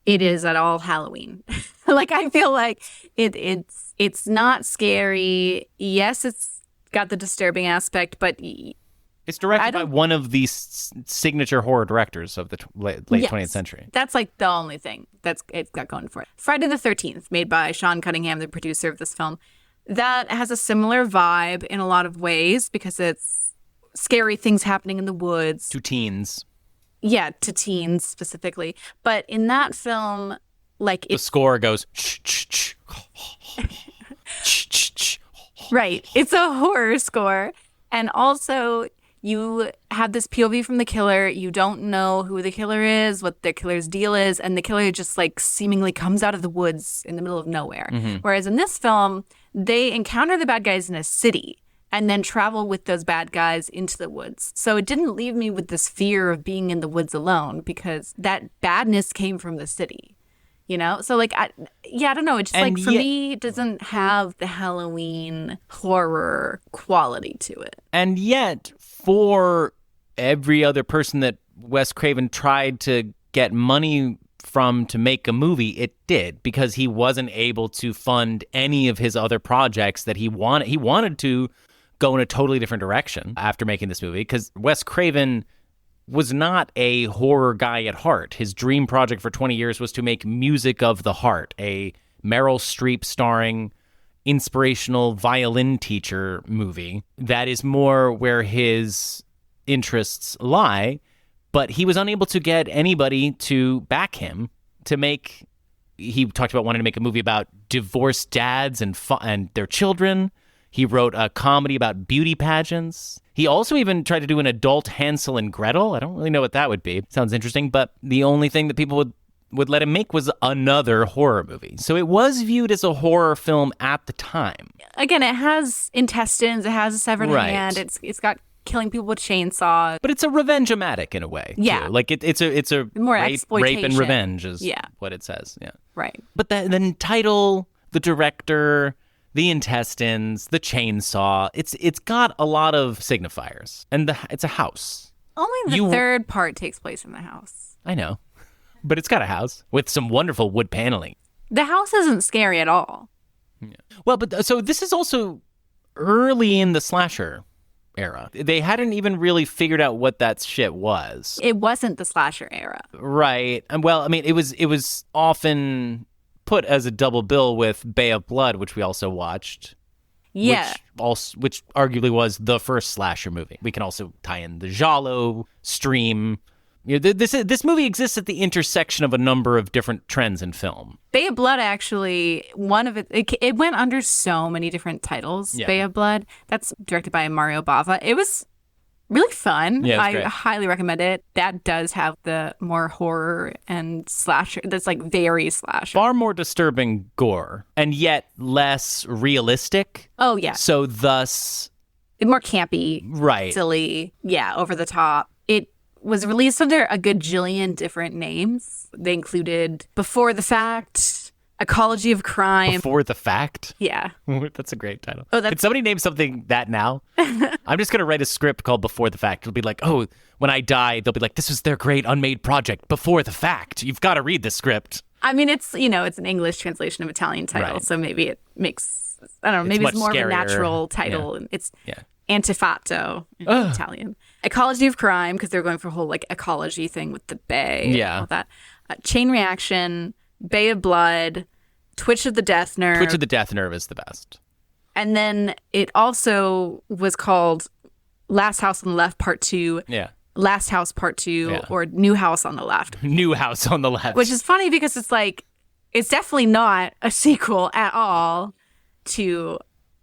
it is at all Halloween. Like, I feel like it's not scary. Yes, it's got the disturbing aspect, but... It's directed by one of the signature horror directors of the late 20th century. That's like the only thing it's got going for it. Friday the 13th, made by Sean Cunningham, the producer of this film. That has a similar vibe in a lot of ways, because it's scary things happening in the woods. To teens. Yeah, to teens specifically. But in that film, like... The score goes... Shh, shh, shh. Shh, shh, shh. Right. It's a horror score. And also, you have this POV from the killer. You don't know who the killer is, what the killer's deal is, and the killer just like seemingly comes out of the woods in the middle of nowhere. Mm-hmm. Whereas in this film, they encounter the bad guys in a city and then travel with those bad guys into the woods. So it didn't leave me with this fear of being in the woods alone, because that badness came from the city. So like, I don't know. It's just like, for me, it doesn't have the Halloween horror quality to it. And yet, for every other person that Wes Craven tried to get money from to make a movie, it did, because he wasn't able to fund any of his other projects that he wanted. He wanted to go in a totally different direction after making this movie, because Wes Craven was not a horror guy at heart. His dream project for 20 years was to make Music of the Heart, a Meryl Streep starring inspirational violin teacher movie that is more where his interests lie, but he was unable to get anybody to back him to make... He talked about wanting to make a movie about divorced dads and their children. He wrote a comedy about beauty pageants. He also even tried to do an adult Hansel and Gretel. I don't really know what that would be. Sounds interesting, but the only thing that people would let him make was another horror movie. So it was viewed as a horror film at the time. Again, it has intestines, it has a severed hand, it's got killing people with chainsaws. But it's a revenge-o-matic in a way. Yeah. Too. Like it's a more rape and revenge is what it says. Yeah. Right. But the title, the director, the intestines, the chainsaw, it's got a lot of signifiers. And it's a house. Only the third part takes place in the house. I know. But it's got a house with some wonderful wood paneling. The house isn't scary at all. Yeah. Well, but so this is also early in the slasher era. They hadn't even really figured out what that shit was. It wasn't the slasher era. Right. And well, I mean, it was often put as a double bill with Bay of Blood, which we also watched. Yeah. Which arguably was the first slasher movie. We can also tie in the Giallo stream. This movie exists at the intersection of a number of different trends in film. Bay of Blood, actually, it went under so many different titles. Yeah. Bay of Blood, that's directed by Mario Bava. It was really fun. Yeah, I highly recommend it. That does have the more horror and slasher. That's like very slasher. Far more disturbing gore, and yet less realistic. Oh, yeah. So thus... more campy. Right. Silly. Yeah, over the top. It was released under a gajillion different names. They included Before the Fact, Ecology of Crime. Before the Fact? Yeah. That's a great title. Oh, Can somebody name something that now? I'm just going to write a script called Before the Fact. It'll be like, oh, when I die, they'll be like, this is their great unmade project, Before the Fact. You've got to read this script. I mean, it's an English translation of Italian title, Right. so maybe it makes, I don't know, maybe it's more scarier. of a natural title. Yeah. It's Yeah. Antifatto in Italian. Ecology of Crime, because they're going for a whole like ecology thing with the bay. Yeah. And all that. Chain Reaction, Bay of Blood, Twitch of the Death Nerve. Twitch of the Death Nerve is the best. And then it also was called Last House on the Left Part 2. Yeah. Last House Part 2 Yeah. or New House on the Left. New House on the Left. Which is funny because it's like, it's definitely not a sequel at all to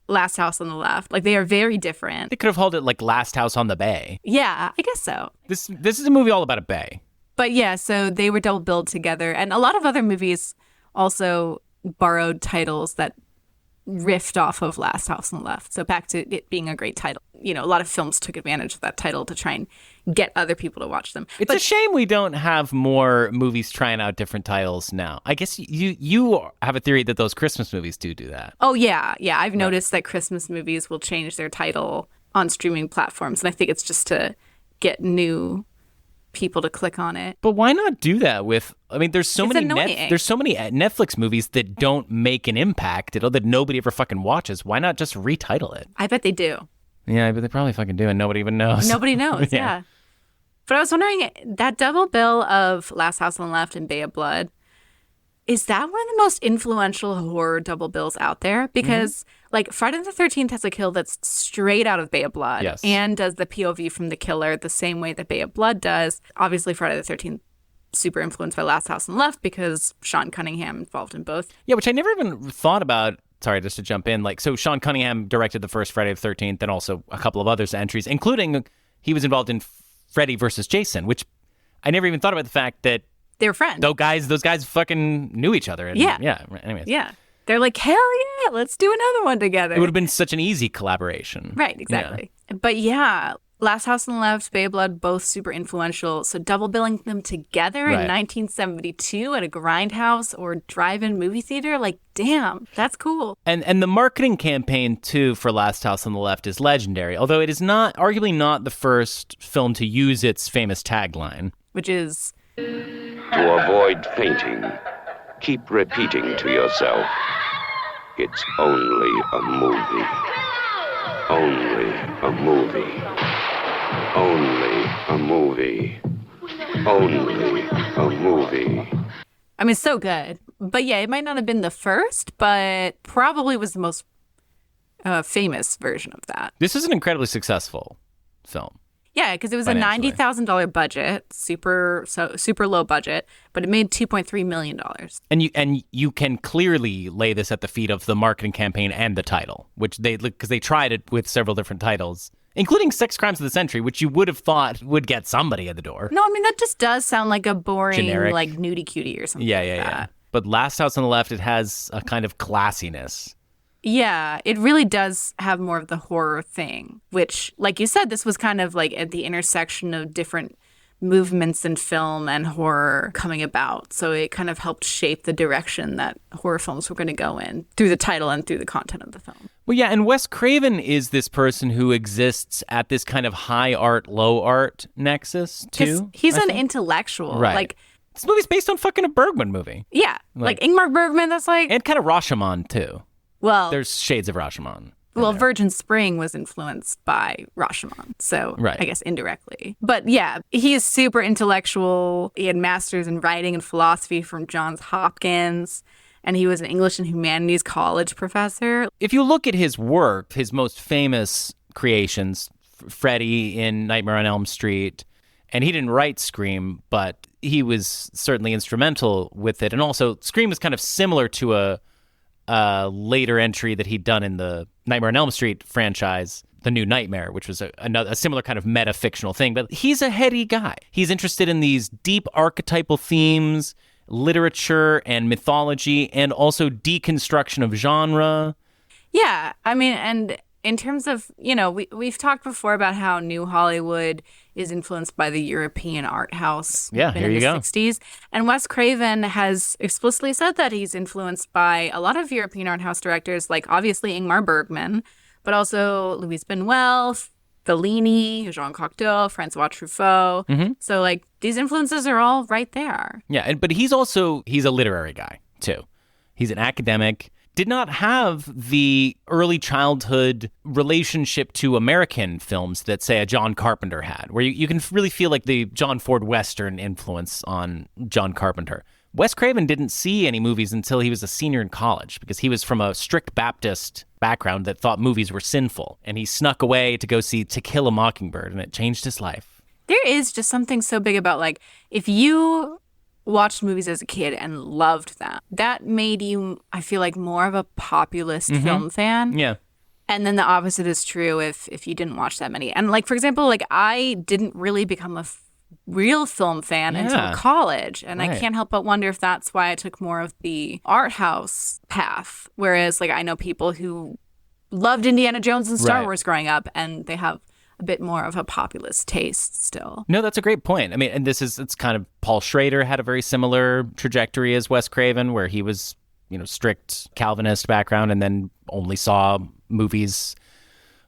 Last House on the Left. Like, they are very different. They could have called it like Last House on the Bay. Yeah, I guess so. This is a movie all about a bay. But yeah, so they were double billed together. And a lot of other movies also borrowed titles that riffed off of Last House on the Left. So back to it being a great title. You know, a lot of films took advantage of that title to try and get other people to watch them. It's a shame we don't have more movies trying out different titles now. I guess you have a theory that those Christmas movies do that. Oh, yeah. Yeah, I've noticed that Christmas movies will change their title on streaming platforms. And I think it's just to get new people to click on it. But why not do that with, I mean, there's so It's many annoying. there's so many Netflix movies that don't make an impact, that nobody ever fucking watches. Why not just retitle it? I bet they do. Yeah, but they probably fucking do, and nobody even knows. Nobody knows, yeah. But I was wondering, that double bill of Last House on the Left and Bay of Blood, is that one of the most influential horror double bills out there? Because, like, Friday the 13th has a kill that's straight out of Bay of Blood. Yes. And does the POV from the killer the same way that Bay of Blood does. Obviously, Friday the 13th, super influenced by Last House on the Left because Sean Cunningham involved in both. Yeah, which I never even thought about. Sorry, just to jump in. Like, so Sean Cunningham directed the first Friday the 13th and also a couple of others entries, including he was involved in Freddy versus Jason, which I never even thought about the fact that They were friends. those guys fucking knew each other. And, Yeah. Anyways. Yeah. They're like, hell yeah, let's do another one together. It would have been such an easy collaboration. Right, exactly. But yeah, Last House on the Left, Bay of Blood, both super influential. So double billing them together in Right. 1972 at a grindhouse or drive-in movie theater, like, damn, that's cool. And the marketing campaign, too, for Last House on the Left is legendary, although it is arguably not the first film to use its famous tagline. Which is, To avoid fainting, keep repeating to yourself, it's only a movie. Only a movie. Only a movie. Only a movie. I mean, so good. But yeah, it might not have been the first, but probably was the most famous version of that. This is an incredibly successful film. Yeah, because it was a Financially. $90,000 budget, super low budget, but it made $2.3 million. And you can clearly lay this at the feet of the marketing campaign and the title, because they tried it with several different titles, including Sex Crimes of the Century, which you would have thought would get somebody at the door. No, I mean, that just does sound like a boring, Generic. like, nudie cutie or something Yeah. like that. But Last House on the Left, it has a kind of classiness. Yeah, it really does have more of the horror thing, which, like you said, this was kind of like at the intersection of different movements in film and horror coming about. So it kind of helped shape the direction that horror films were going to go in through the title and through the content of the film. Well, yeah, and Wes Craven is this person who exists at this kind of high art, low art nexus, 'Cause too. he's I an think. intellectual. Right. Like, This movie's based on fucking a Bergman movie. yeah, like Ingmar Bergman, that's like, And kind of Rashomon, too. well, There's shades of Rashomon. Well, Virgin Spring was influenced by Rashomon, so Right. I guess indirectly. But yeah, he is super intellectual. He had masters in writing and philosophy from Johns Hopkins, and he was an English and humanities college professor. If you look at his work, his most famous creations, Freddy in Nightmare on Elm Street, and he didn't write Scream, but he was certainly instrumental with it. And also, Scream is kind of similar to a later entry that he'd done in the Nightmare on Elm Street franchise, The New Nightmare, which was a similar kind of meta-fictional thing. But he's a heady guy. He's interested in these deep archetypal themes, literature and mythology, and also deconstruction of genre. Yeah, I mean, and in terms of, we've talked before about how New Hollywood is influenced by the European art house Yeah, here you in the go. 60s. And Wes Craven has explicitly said that he's influenced by a lot of European art house directors, like obviously Ingmar Bergman, but also Louis Buñuel, Fellini, Jean Cocteau, Francois Truffaut. So like these influences are all right there. Yeah, but he's a literary guy too. He's an academic. Did not have the early childhood relationship to American films that, say, a John Carpenter had, where you can really feel like the John Ford Western influence on John Carpenter. Wes Craven didn't see any movies until he was a senior in college because he was from a strict Baptist background that thought movies were sinful. And he snuck away to go see To Kill a Mockingbird, and it changed his life. There is just something so big about, like, if you watched movies as a kid and loved them, that made you, I feel like, more of a populist film fan. Yeah. And then the opposite is true if you didn't watch that many. And like, for example, like I didn't really become a real film fan until college. And I can't help but wonder if that's why I took more of the art house path. Whereas like I know people who loved Indiana Jones and Star Wars growing up, and they have a bit more of a populist taste still. No, that's a great point. I mean, and it's kind of, Paul Schrader had a very similar trajectory as Wes Craven, where he was, strict Calvinist background and then only saw movies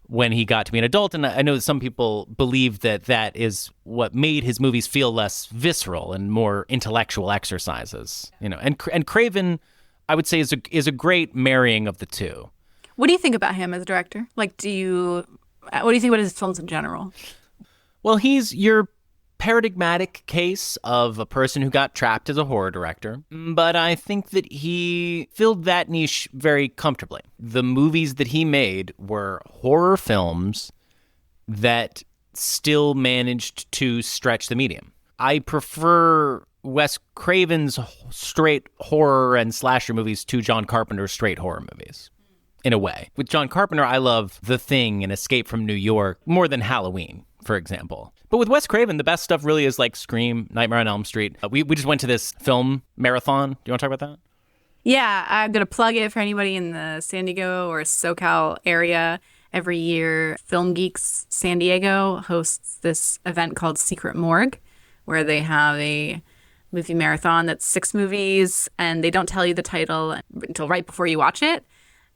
when he got to be an adult. And I know that some people believe that that is what made his movies feel less visceral and more intellectual exercises, and Craven, I would say, is a great marrying of the two. What do you think about him as a director? Like, what do you think about his films in general? Well, he's your paradigmatic case of a person who got trapped as a horror director, but I think that he filled that niche very comfortably. The movies that he made were horror films that still managed to stretch the medium. I prefer Wes Craven's straight horror and slasher movies to John Carpenter's straight horror movies. In a way. With John Carpenter, I love The Thing and Escape from New York more than Halloween, for example. But with Wes Craven, the best stuff really is like Scream, Nightmare on Elm Street. We just went to this film marathon. Do you want to talk about that? Yeah, I'm going to plug it for anybody in the San Diego or SoCal area. Every year, Film Geeks San Diego hosts this event called Secret Morgue, where they have a movie marathon that's 6 movies, and they don't tell you the title until right before you watch it.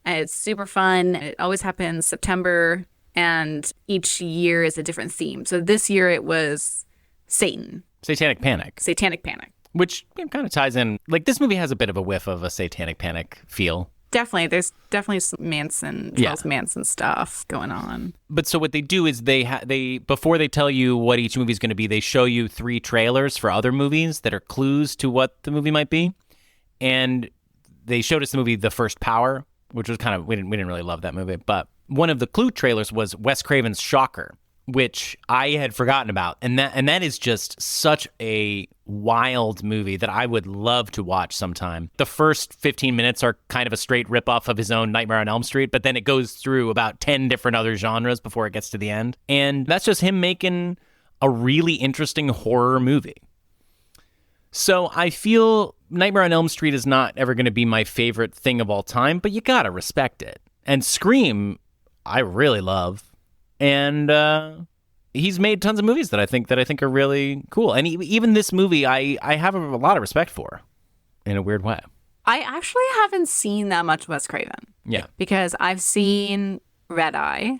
It's super fun. It always happens September, and each year is a different theme. So this year it was Satan. Satanic Panic. Satanic Panic. Which kind of ties in. Like, this movie has a bit of a whiff of a Satanic Panic feel. Definitely. There's definitely some Charles Manson stuff going on. But so what they do is they before they tell you what each movie is going to be, they show you 3 trailers for other movies that are clues to what the movie might be. And they showed us the movie The First Power, which was kind of, we didn't really love that movie. But one of the clue trailers was Wes Craven's Shocker, which I had forgotten about. And that is just such a wild movie that I would love to watch sometime. The first 15 minutes are kind of a straight ripoff of his own Nightmare on Elm Street, but then it goes through about 10 different other genres before it gets to the end. And that's just him making a really interesting horror movie. So I feel Nightmare on Elm Street is not ever going to be my favorite thing of all time, but you gotta respect it. And Scream, I really love. And he's made tons of movies that I think are really cool. And even this movie, I have a lot of respect for, in a weird way. I actually haven't seen that much Wes Craven. Yeah. Because I've seen Red Eye,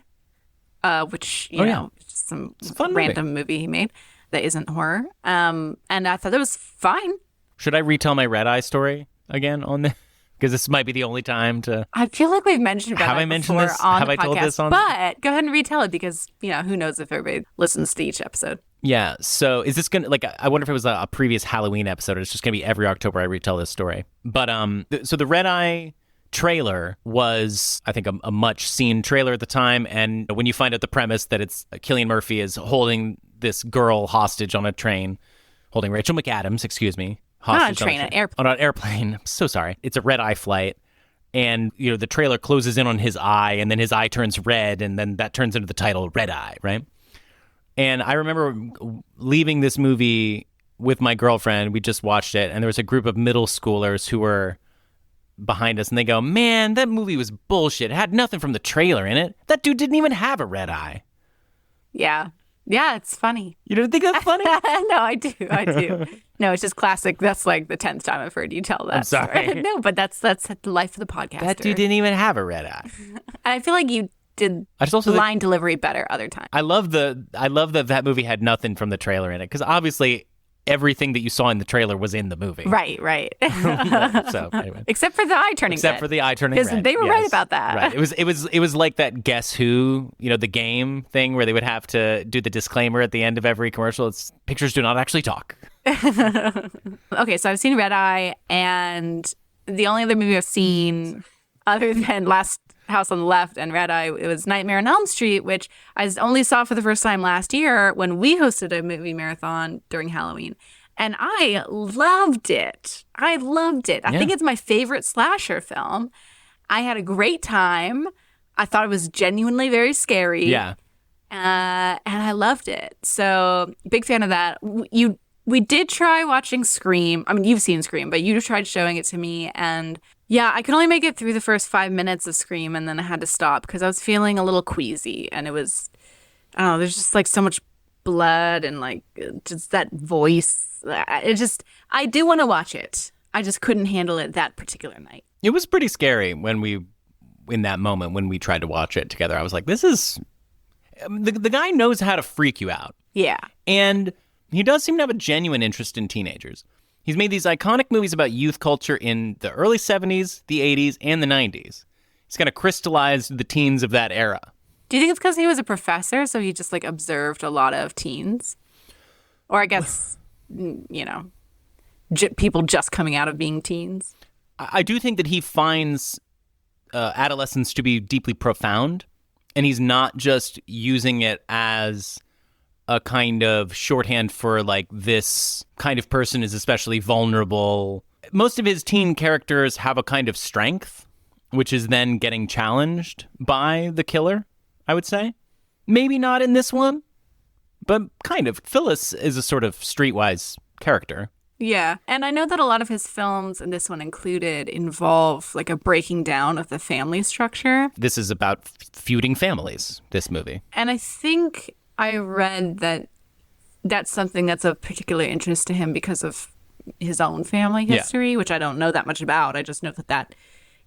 which, you know, just some random movie he made that isn't horror. And I thought it was fine. Should I retell my Red Eye story again on this? Because this might be the only time to... I feel like we've mentioned Red Eye before on the podcast. Have I told this on... But go ahead and retell it because, you know, who knows if everybody listens to each episode. Yeah, so is this going to... Like, I wonder if it was a previous Halloween episode or it's just going to be every October I retell this story. But, so the Red Eye trailer was, I think, a much-seen trailer at the time. And when you find out the premise that it's Cillian Murphy is holding this girl hostage on a train, holding Rachel McAdams, excuse me, not on a train, an airplane. On an airplane. I'm so sorry. It's a red eye flight. And, you know, the trailer closes in on his eye, and then his eye turns red, and then that turns into the title, Red Eye, right? And I remember leaving this movie with my girlfriend. We just watched it, and there was a group of middle schoolers who were behind us, and they go, man, that movie was bullshit. It had nothing from the trailer in it. That dude didn't even have a red eye. Yeah. Yeah, it's funny. You don't think that's funny? No, I do. No, it's just classic. That's like the 10th time I've heard you tell that. I'm sorry. Story. No, but that's the life of the podcaster. That dude didn't even have a red eye. I feel like you did line delivery better other times. I love that movie had nothing from the trailer in it, because obviously everything that you saw in the trailer was in the movie. Right. So anyway. Except for the eye turning red. Because they were right about that. Right. It was like that Guess Who, the game thing where they would have to do the disclaimer at the end of every commercial. It's pictures do not actually talk. Okay, so I've seen Red Eye, and the only other movie I've seen other than Last House on the Left and Red Eye, it was Nightmare on Elm Street, which I only saw for the first time last year when we hosted a movie marathon during Halloween. And I loved it. I think it's my favorite slasher film. I had a great time. I thought it was genuinely very scary. Yeah. And I loved it. So big fan of that. We did try watching Scream. I mean, you've seen Scream, but you tried showing it to me. And yeah, I could only make it through the first 5 minutes of Scream, and then I had to stop because I was feeling a little queasy. And it was, I don't know, there's just like so much blood and like just that voice. I do want to watch it. I just couldn't handle it that particular night. It was pretty scary in that moment when we tried to watch it together. I was like, this is, the guy knows how to freak you out. Yeah. And he does seem to have a genuine interest in teenagers. He's made these iconic movies about youth culture in the early 70s, the 80s, and the 90s. He's kind of crystallized the teens of that era. Do you think it's because he was a professor, so he just like observed a lot of teens? Or I guess, people just coming out of being teens? I do think that he finds adolescence to be deeply profound, and he's not just using it as a kind of shorthand for like this kind of person is especially vulnerable. Most of his teen characters have a kind of strength, which is then getting challenged by the killer, I would say. Maybe not in this one, but kind of. Phyllis is a sort of streetwise character. Yeah. And I know that a lot of his films, and this one included, involve like a breaking down of the family structure. This is about feuding families, this movie. And I think I read that that's something that's of particular interest to him because of his own family history, which I don't know that much about. I just know that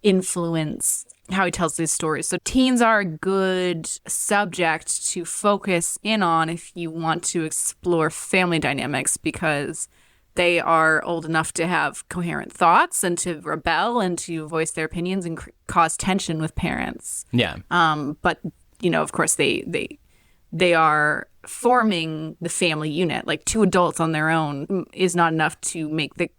influenced how he tells these stories. So teens are a good subject to focus in on if you want to explore family dynamics, because they are old enough to have coherent thoughts and to rebel and to voice their opinions and cause tension with parents. Yeah. But, of course, they are forming the family unit. Like two adults on their own is not enough to make the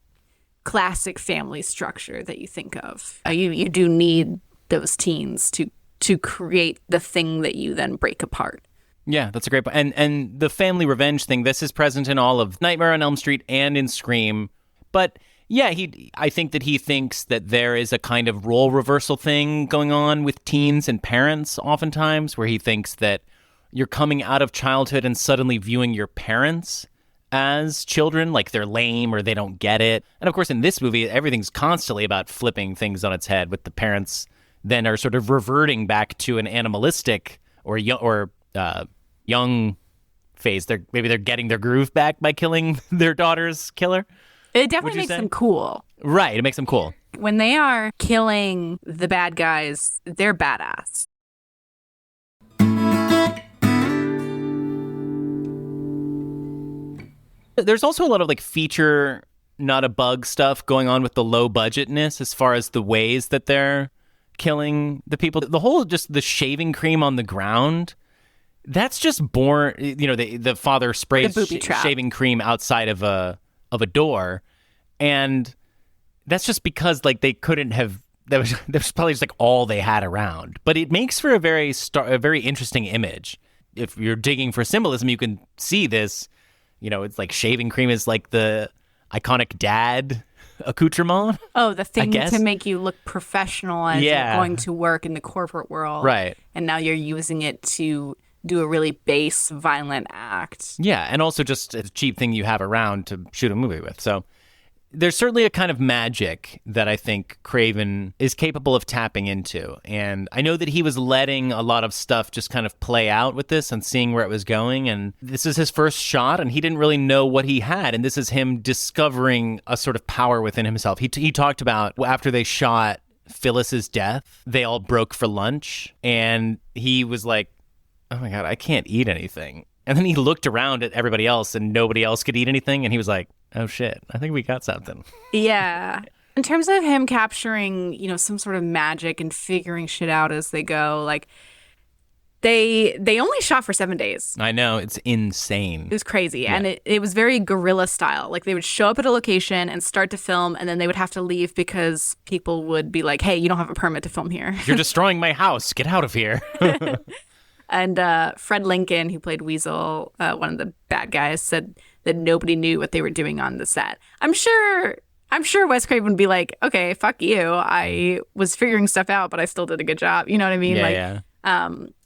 classic family structure that you think of. You do need those teens to create the thing that you then break apart. Yeah, that's a great point. And the family revenge thing, this is present in all of Nightmare on Elm Street and in Scream. But yeah, I think that he thinks that there is a kind of role reversal thing going on with teens and parents oftentimes, where he thinks that you're coming out of childhood and suddenly viewing your parents as children, like they're lame or they don't get it. And of course, in this movie, everything's constantly about flipping things on its head, with the parents then are sort of reverting back to an animalistic or young phase. Maybe they're getting their groove back by killing their daughter's killer. It definitely makes them cool. Right, it makes them cool. When they are killing the bad guys, they're badass. There's also a lot of like feature, not a bug stuff going on with the low budgetness as far as the ways that they're killing the people. The whole just the shaving cream on the ground, that's just born, the father sprays shaving cream outside of a door, and that's just because like they couldn't have, that was probably just like all they had around. But it makes for a very interesting image. If you're digging for symbolism, you can see this. It's like shaving cream is like the iconic dad accoutrement. Oh, the thing to make you look professional as you're going to work in the corporate world. Right. And now you're using it to do a really base, violent act. Yeah, and also just a cheap thing you have around to shoot a movie with. So There's certainly a kind of magic that I think Craven is capable of tapping into. And I know that he was letting a lot of stuff just kind of play out with this and seeing where it was going. And this is his first shot, and he didn't really know what he had. And this is him discovering a sort of power within himself. He talked about after they shot Phyllis's death, they all broke for lunch. And he was like, oh my God, I can't eat anything. And then he looked around at everybody else and nobody else could eat anything. And he was like, oh shit, I think we got something. Yeah. In terms of him capturing, some sort of magic and figuring shit out as they go, like they only shot for 7 days. I know, it's insane. It was crazy. Yeah. And it was very guerrilla style. Like they would show up at a location and start to film, and then they would have to leave because people would be like, hey, you don't have a permit to film here. You're destroying my house. Get out of here. And Fred Lincoln, who played Weasel, one of the bad guys, said that nobody knew what they were doing on the set. I'm sure Wes Craven would be like, okay, fuck you. I was figuring stuff out, but I still did a good job. You know what I mean? Yeah.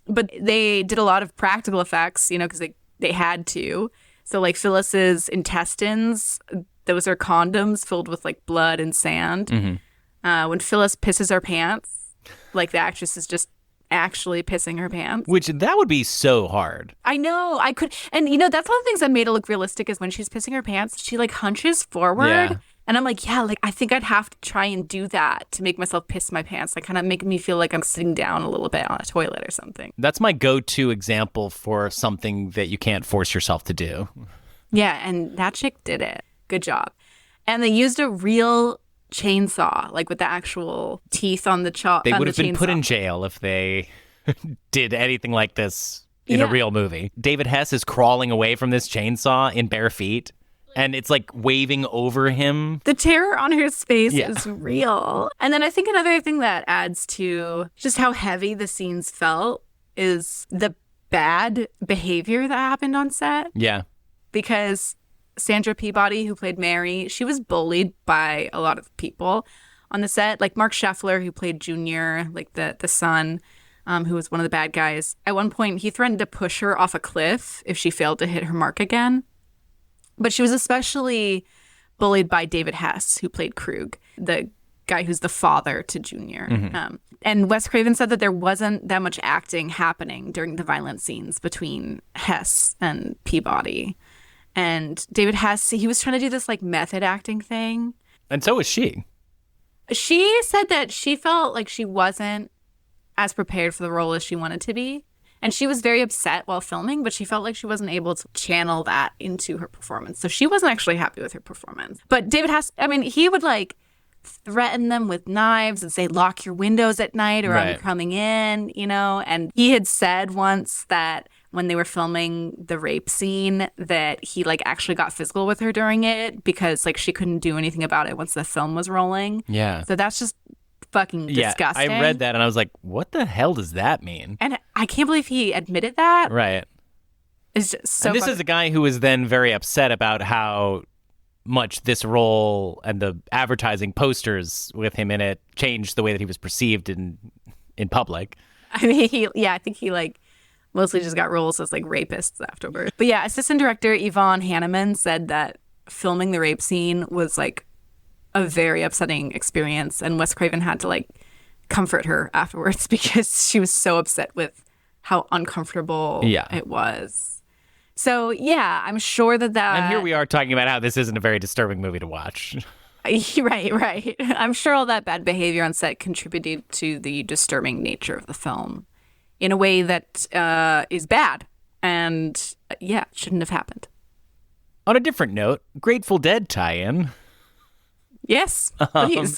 But they did a lot of practical effects, because they had to. So like Phyllis's intestines, those are condoms filled with like blood and sand. Mm-hmm. When Phyllis pisses her pants, like the actress is just actually pissing her pants. Which that would be so hard. I know. I could. And, that's one of the things that made it look realistic is when she's pissing her pants, she like hunches forward. Yeah. And I'm like, yeah, like I think I'd have to try and do that to make myself piss my pants. Like kind of making me feel like I'm sitting down a little bit on a toilet or something. That's my go-to example for something that you can't force yourself to do. Yeah. And that chick did it. Good job. And they used a real chainsaw, like with the actual teeth on the They would have been chainsaw. put in jail if they did anything like this in a real movie. David Hess is crawling away from this chainsaw in bare feet, and it's like waving over him. The terror on his face is real. And then I think another thing that adds to just how heavy the scenes felt is the bad behavior that happened on set. Yeah. Because Sandra Peabody, who played Mary, she was bullied by a lot of people on the set. Like Mark Scheffler, who played Junior, like the son, who was one of the bad guys. At one point, he threatened to push her off a cliff if she failed to hit her mark again. But she was especially bullied by David Hess, who played Krug, the guy who's the father to Junior. Mm-hmm. And Wes Craven said that there wasn't that much acting happening during the violent scenes between Hess and Peabody. And David Hess, he was trying to do this like method acting thing. And so was she. She said that she felt like she wasn't as prepared for the role as she wanted to be. And she was very upset while filming, but she felt like she wasn't able to channel that into her performance. So she wasn't actually happy with her performance. But David Hess, I mean, he would like threaten them with knives and say, lock your windows at night or I'm coming in, And he had said once that when they were filming the rape scene that he like actually got physical with her during it because like she couldn't do anything about it once the film was rolling. Yeah. So that's just fucking disgusting. I read that and I was like, what the hell does that mean? And I can't believe he admitted that. Right. It's just so And this is a guy who was then very upset about how much this role and the advertising posters with him in it changed the way that he was perceived in public. I mean, I think he like mostly just got roles as like rapists afterwards. But yeah, assistant director Yvonne Hanneman said that filming the rape scene was like a very upsetting experience, and Wes Craven had to like comfort her afterwards because she was so upset with how uncomfortable it was. So yeah, I'm sure that. And here we are talking about how this isn't a very disturbing movie to watch. Right. I'm sure all that bad behavior on set contributed to the disturbing nature of the film in a way that is bad and, shouldn't have happened. On a different note, Grateful Dead tie-in. Yes, please.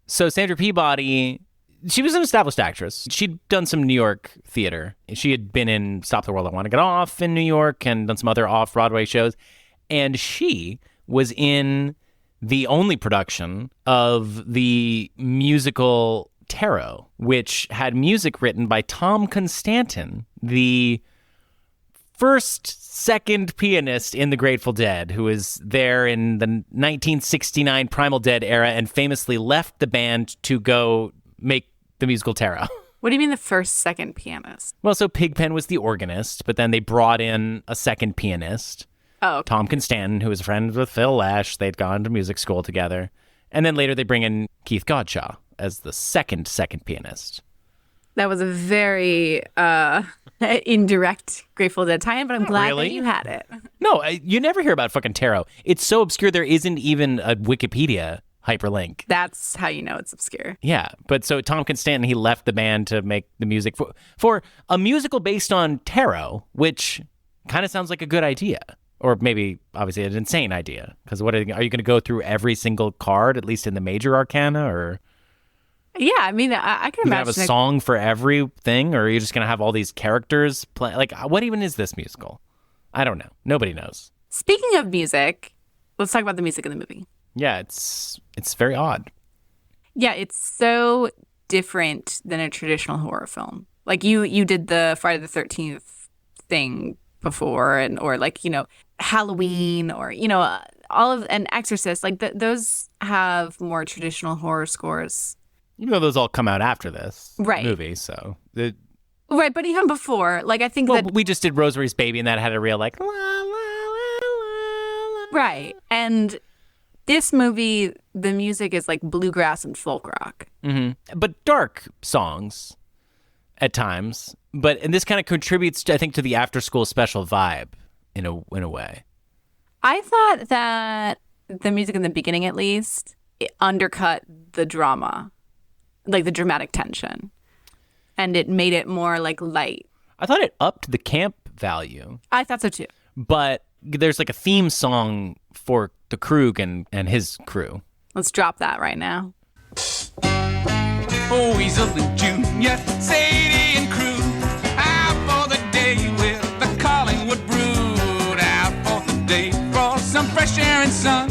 So Sandra Peabody, she was an established actress. She'd done some New York theater. She had been in Stop the World, I Want to Get Off in New York and done some other off-Broadway shows. And she was in the only production of the musical Tarot, which had music written by Tom Constantin, the second pianist in the Grateful Dead, who was there in the 1969 Primal Dead era and famously left the band to go make the musical Tarot. What do you mean the second pianist? Well, so Pigpen was the organist, but then they brought in a second pianist Oh, Tom Constantin, who was a friend with Phil Lesh. They'd gone to music school together. And then later they bring in Keith Godshaw as the second pianist. that was a very indirect Grateful Dead tie-in, but I'm glad that you had it. No, you never hear about fucking tarot. It's so obscure there isn't even a Wikipedia hyperlink. That's how you know it's obscure. Yeah, but so Tom Constantin, he left the band to make the music for a musical based on tarot, which kind of sounds like a good idea. Or maybe, obviously, an insane idea. Because are you going to go through every single card, at least in the major arcana? Or yeah, I mean, I can imagine. Have a song for everything? Or are you just going to have all these characters play? Like, what even is this musical? I don't know. Nobody knows. Speaking of music, let's talk about the music in the movie. Yeah, it's very odd. Yeah, it's so different than a traditional horror film. Like, you did the Friday the 13th thing before, or like, Halloween, or all of an Exorcist, like those have more traditional horror scores. Those all come out after this right. movie, so right. But even before, like, I think that we just did Rosemary's Baby, and that had a real like la la la la. Right, and this movie, the music is like bluegrass and folk rock, but dark songs at times. And this kind of contributes, I think, to the after-school special vibe in a way. I thought that the music in the beginning, at least, it undercut the drama, like the dramatic tension, and it made it more like light. I thought it upped the camp value. I thought so too. But there's like a theme song for the Krug and his crew. Let's drop that right now. Oh, Weasel and Junior, Sadie and crew, out for the day with the Collingwood brood, out for the day for some fresh air and sun.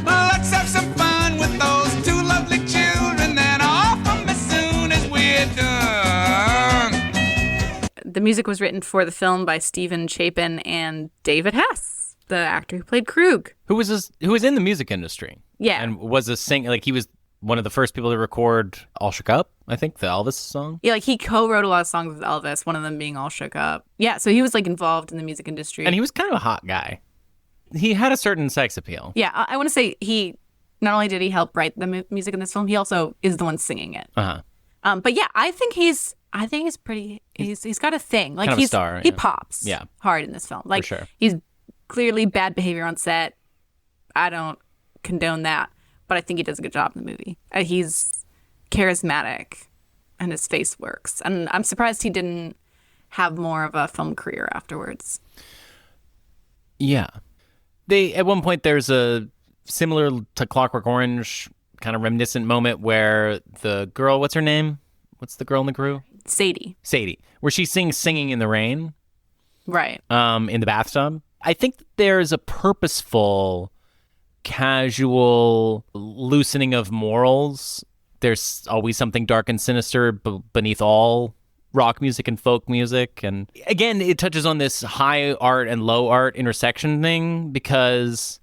Let's have some fun with those two lovely children, then off them as soon as we're done. The music was written for the film by Stephen Chapin and David Hess, the actor who played Krug, who was in the music industry. Yeah, and was a singer. Like, he was one of the first people to record All Shook Up, I think, the Elvis song. Yeah, like he co-wrote a lot of songs with Elvis, one of them being All Shook Up. Yeah, so he was like involved in the music industry. And he was kind of a hot guy. He had a certain sex appeal. Yeah, I want to say he, not only did he help write the music in this film, he also is the one singing it. But yeah, I think he's pretty, he's got a thing. Like, kind of a star, he pops hard in this film. Like, for sure. He's clearly bad behavior on set. I don't condone that, but I think he does a good job in the movie. He's charismatic and his face works. And I'm surprised he didn't have more of a film career afterwards. Yeah. At one point, there's a similar to Clockwork Orange kind of reminiscent moment where the girl, what's her name? What's the girl in the crew? Sadie. Where she sings Singing in the Rain. Right. In the bathtub. I think there's a purposeful, casual loosening of morals. There's always something dark and sinister beneath all rock music and folk music. And again, it touches on this high art and low art intersection thing because,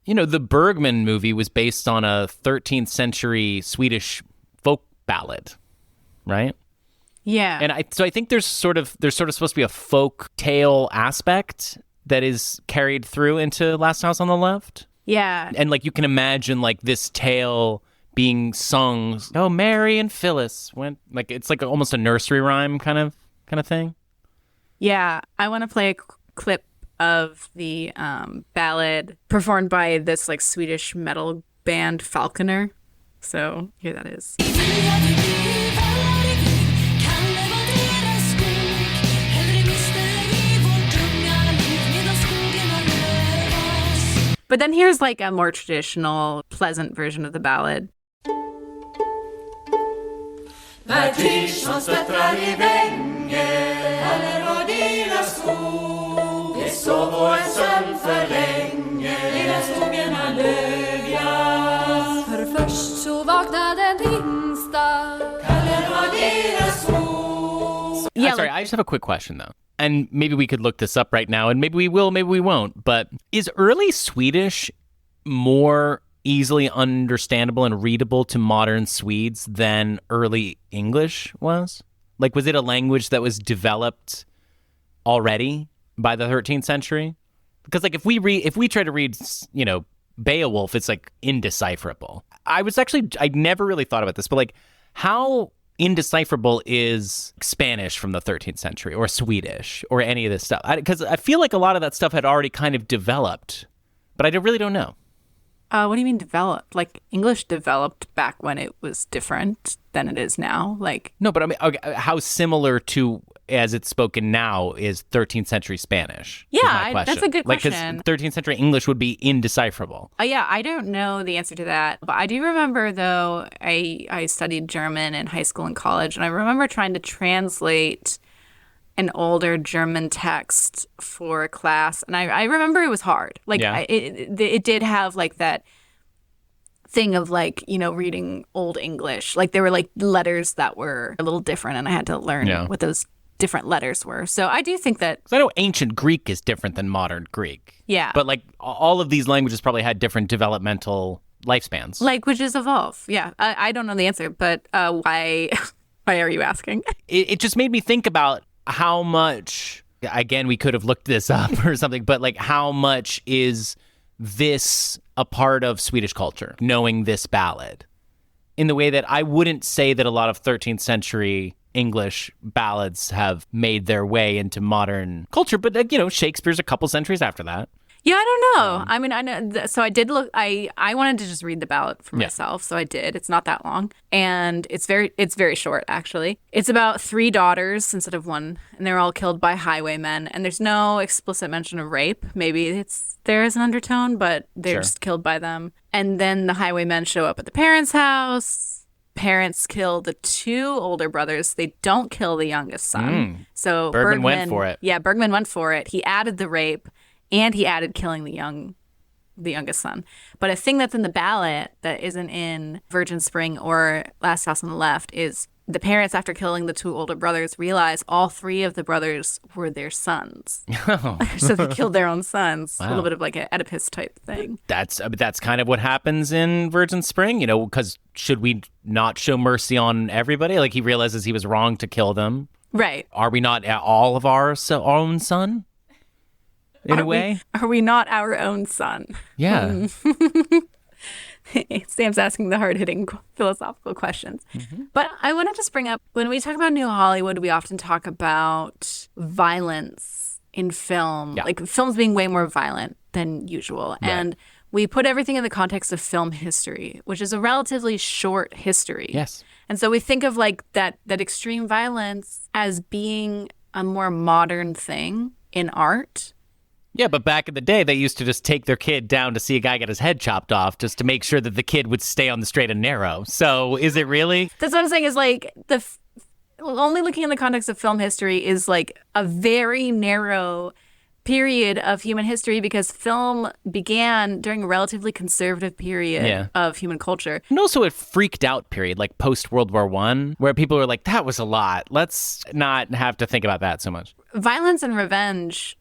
the Bergman movie was based on a 13th century Swedish folk ballad, right? Yeah. And I think there's sort of supposed to be a folk tale aspect that is carried through into Last House on the Left. Yeah. And like, you can imagine like this tale being sung. Oh, Mary and Phyllis went, like, it's like almost a nursery rhyme kind of thing. Yeah. I want to play a clip of the ballad performed by this like Swedish metal band Falconer. So here that is. But then here's like a more traditional, pleasant version of the ballad. Yeah, sorry, I just have a quick question though. And maybe we could look this up right now, and maybe we will, maybe we won't. But is early Swedish more easily understandable and readable to modern Swedes than early English was? Like, was it a language that was developed already by the 13th century? Because like if we try to read, Beowulf, it's like indecipherable. I never really thought about this, but like how indecipherable is Spanish from the 13th century or Swedish or any of this stuff? Because I feel like a lot of that stuff had already kind of developed, but I really don't know. What do you mean developed? Like English developed back when it was different than it is now? Like No, but I mean, okay, how similar to as it's spoken now is 13th century Spanish? Yeah, that's a good question. Because 13th century English would be indecipherable. Yeah, I don't know the answer to that. But I do remember, though, I studied German in high school and college, and I remember trying to translate an older German text for a class, and I remember it was hard. Like, Yeah. It did have, like, that thing of, like, reading Old English. Like, there were, like, letters that were a little different, and I had to learn what those different letters were. So I do think that... I know ancient Greek is different than modern Greek. Yeah. But, like, all of these languages probably had different developmental lifespans. Languages evolve. Yeah. I don't know the answer, but why are you asking? It just made me think about how much, again, we could have looked this up or something, but like how much is this a part of Swedish culture, knowing this ballad? In the way that I wouldn't say that a lot of 13th century English ballads have made their way into modern culture, but Shakespeare's a couple centuries after that. Yeah, I don't know. I mean, I know. So I did look. I wanted to just read the ballad for myself, so I did. It's not that long, and it's very short actually. It's about 3 daughters instead of 1, and they're all killed by highwaymen. And there's no explicit mention of rape. Maybe there is an undertone, but they're just killed by them. And then the highwaymen show up at the parents' house. Parents kill the 2 older brothers. They don't kill the youngest son. So Bergman went for it. Yeah, Bergman went for it. He added the rape. And he added killing the youngest son. But a thing that's in the ballad that isn't in Virgin Spring or Last House on the Left is the parents, after killing the 2 older brothers, realize all 3 of the brothers were their sons. So they killed their own sons. Wow. A little bit of like an Oedipus type thing. That's kind of what happens in Virgin Spring, because should we not show mercy on everybody? Like he realizes he was wrong to kill them. Right. Are we not all of our own son? In a way? Are we not our own son? Yeah. Sam's asking the hard-hitting philosophical questions. Mm-hmm. But I want to just bring up, when we talk about New Hollywood, we often talk about violence in film. Yeah. Like films being way more violent than usual. Right. And we put everything in the context of film history, which is a relatively short history. Yes. And so we think of like that extreme violence as being a more modern thing in art. Yeah, but back in the day, they used to just take their kid down to see a guy get his head chopped off just to make sure that the kid would stay on the straight and narrow. So is it really? That's what I'm saying is like only looking in the context of film history is like a very narrow period of human history because film began during a relatively conservative period of human culture. And also a freaked out period, like post-World War I, where people were like, that was a lot. Let's not have to think about that so much. Violence and revenge,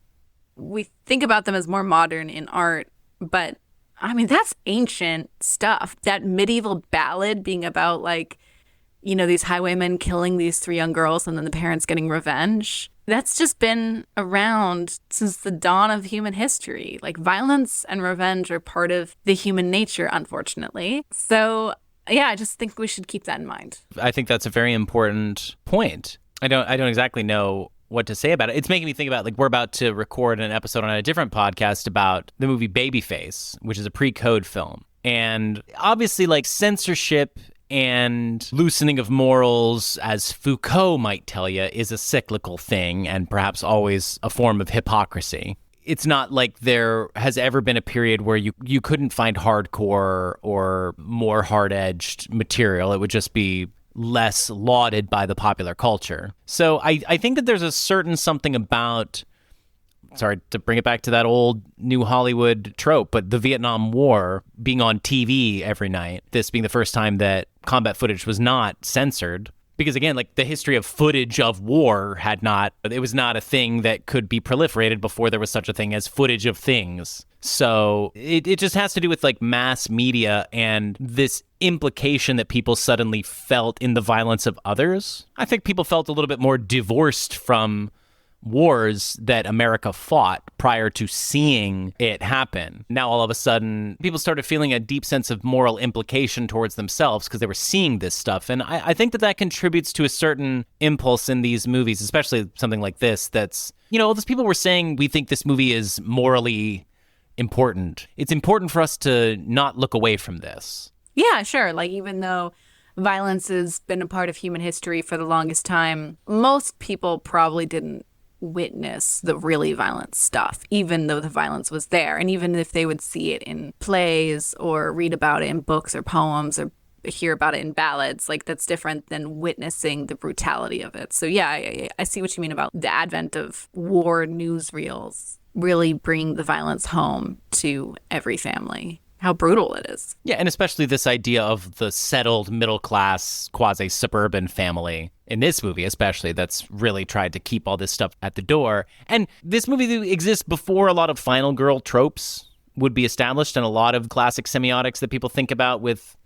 we think about them as more modern in art, but I mean, that's ancient stuff. That medieval ballad being about like, these highwaymen killing these 3 young girls and then the parents getting revenge. That's just been around since the dawn of human history. Like violence and revenge are part of the human nature, unfortunately. So yeah, I just think we should keep that in mind. I think that's a very important point. I don't exactly know what to say about it. It's making me think about, like, we're about to record an episode on a different podcast about the movie Babyface, which is a pre-code film. And obviously, like, censorship and loosening of morals, as Foucault might tell you, is a cyclical thing and perhaps always a form of hypocrisy. It's not like there has ever been a period where you couldn't find hardcore or more hard-edged material. It would just be less lauded by the popular culture. So I think that there's a certain something about, sorry to bring it back to that old New Hollywood trope, but the Vietnam War being on TV every night, this being the first time that combat footage was not censored. Because again, like the history of footage of war it was not a thing that could be proliferated before there was such a thing as footage of things. So it just has to do with like mass media and this implication that people suddenly felt in the violence of others. I think people felt a little bit more divorced from wars that America fought prior to seeing it happen. Now, all of a sudden, people started feeling a deep sense of moral implication towards themselves because they were seeing this stuff. And I think that contributes to a certain impulse in these movies, especially something like this, that's, all those people were saying, we think this movie is morally important. It's important for us to not look away from this. Yeah, sure. Like, even though violence has been a part of human history for the longest time, most people probably didn't witness the really violent stuff, even though the violence was there. And even if they would see it in plays or read about it in books or poems or hear about it in ballads, like, that's different than witnessing the brutality of it. So yeah, I see what you mean about the advent of war newsreels really bringing the violence home to every family. How brutal it is. Yeah, and especially this idea of the settled middle-class, quasi-suburban family in this movie especially that's really tried to keep all this stuff at the door. And this movie exists before a lot of final girl tropes would be established and a lot of classic semiotics that people think about with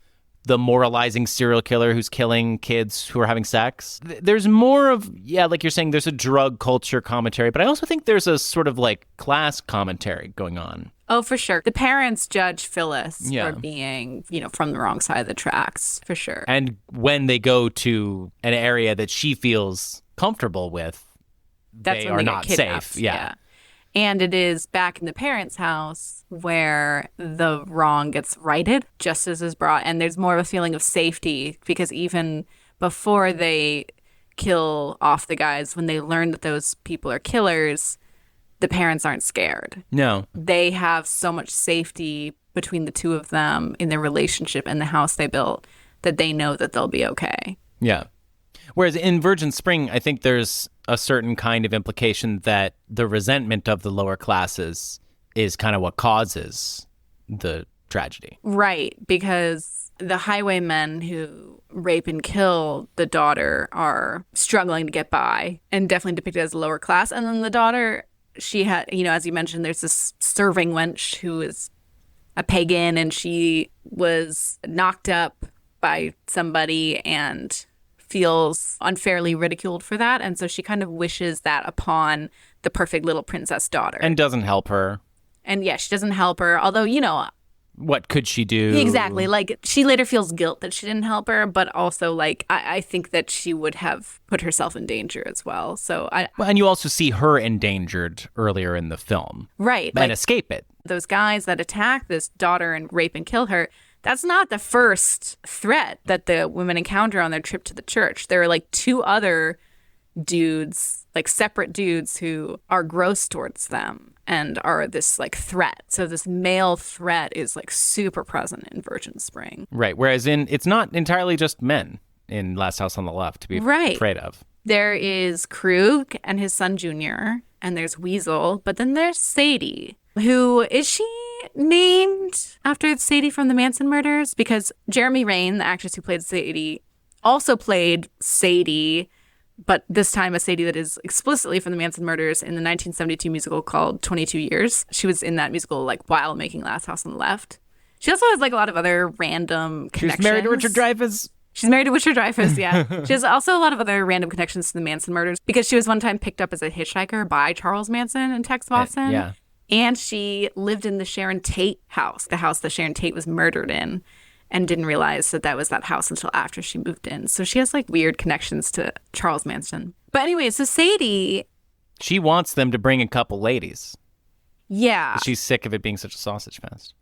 the moralizing serial killer who's killing kids who are having sex. There's more of, like you're saying, there's a drug culture commentary, but I also think there's a sort of like class commentary going on. Oh, for sure. The parents judge Phyllis for being, from the wrong side of the tracks, for sure. And when they go to an area that she feels comfortable with, they are not safe. Yeah. And it is back in the parents' house where the wrong gets righted, justice is brought, and there's more of a feeling of safety because even before they kill off the guys, when they learn that those people are killers, the parents aren't scared. No. They have so much safety between the two of them in their relationship and the house they built that they know that they'll be okay. Yeah. Whereas in Virgin Spring, I think there's a certain kind of implication that the resentment of the lower classes is kind of what causes the tragedy. Right, because the highwaymen who rape and kill the daughter are struggling to get by and definitely depicted as lower class. And then the daughter, she had, as you mentioned, there's this serving wench who is a pagan and she was knocked up by somebody and feels unfairly ridiculed for that. And so she kind of wishes that upon the perfect little princess daughter. And doesn't help her. And she doesn't help her. Although, what could she do? Exactly. Like, she later feels guilt that she didn't help her, but also, like, I think that she would have put herself in danger as well. So and you also see her endangered earlier in the film. Right. And escape it. Those guys that attack this daughter and rape and kill her, that's not the first threat that the women encounter on their trip to the church. There are like two other dudes, like separate dudes who are gross towards them and are this like threat. So this male threat is like super present in Virgin Spring. Right. Whereas it's not entirely just men in Last House on the Left to be afraid of. There is Krug and his son Junior, and there's Weasel, but then there's Sadie. Who is she named after Sadie from the Manson murders? Because Jeremy Rain, the actress who played Sadie, also played Sadie, but this time a Sadie that is explicitly from the Manson murders in the 1972 musical called 22 Years. She was in that musical like while making Last House on the Left. She also has like a lot of other random connections. She's married to Richard Dreyfuss. She's married to Richard Dreyfuss, yeah. She has also a lot of other random connections to the Manson murders because she was one time picked up as a hitchhiker by Charles Manson in Texas, Boston. Yeah. And she lived in the Sharon Tate house, the house that Sharon Tate was murdered in, and didn't realize that was that house until after she moved in. So she has like weird connections to Charles Manson. But anyway, so Sadie... She wants them to bring a couple ladies. Yeah. She's sick of it being such a sausage fest.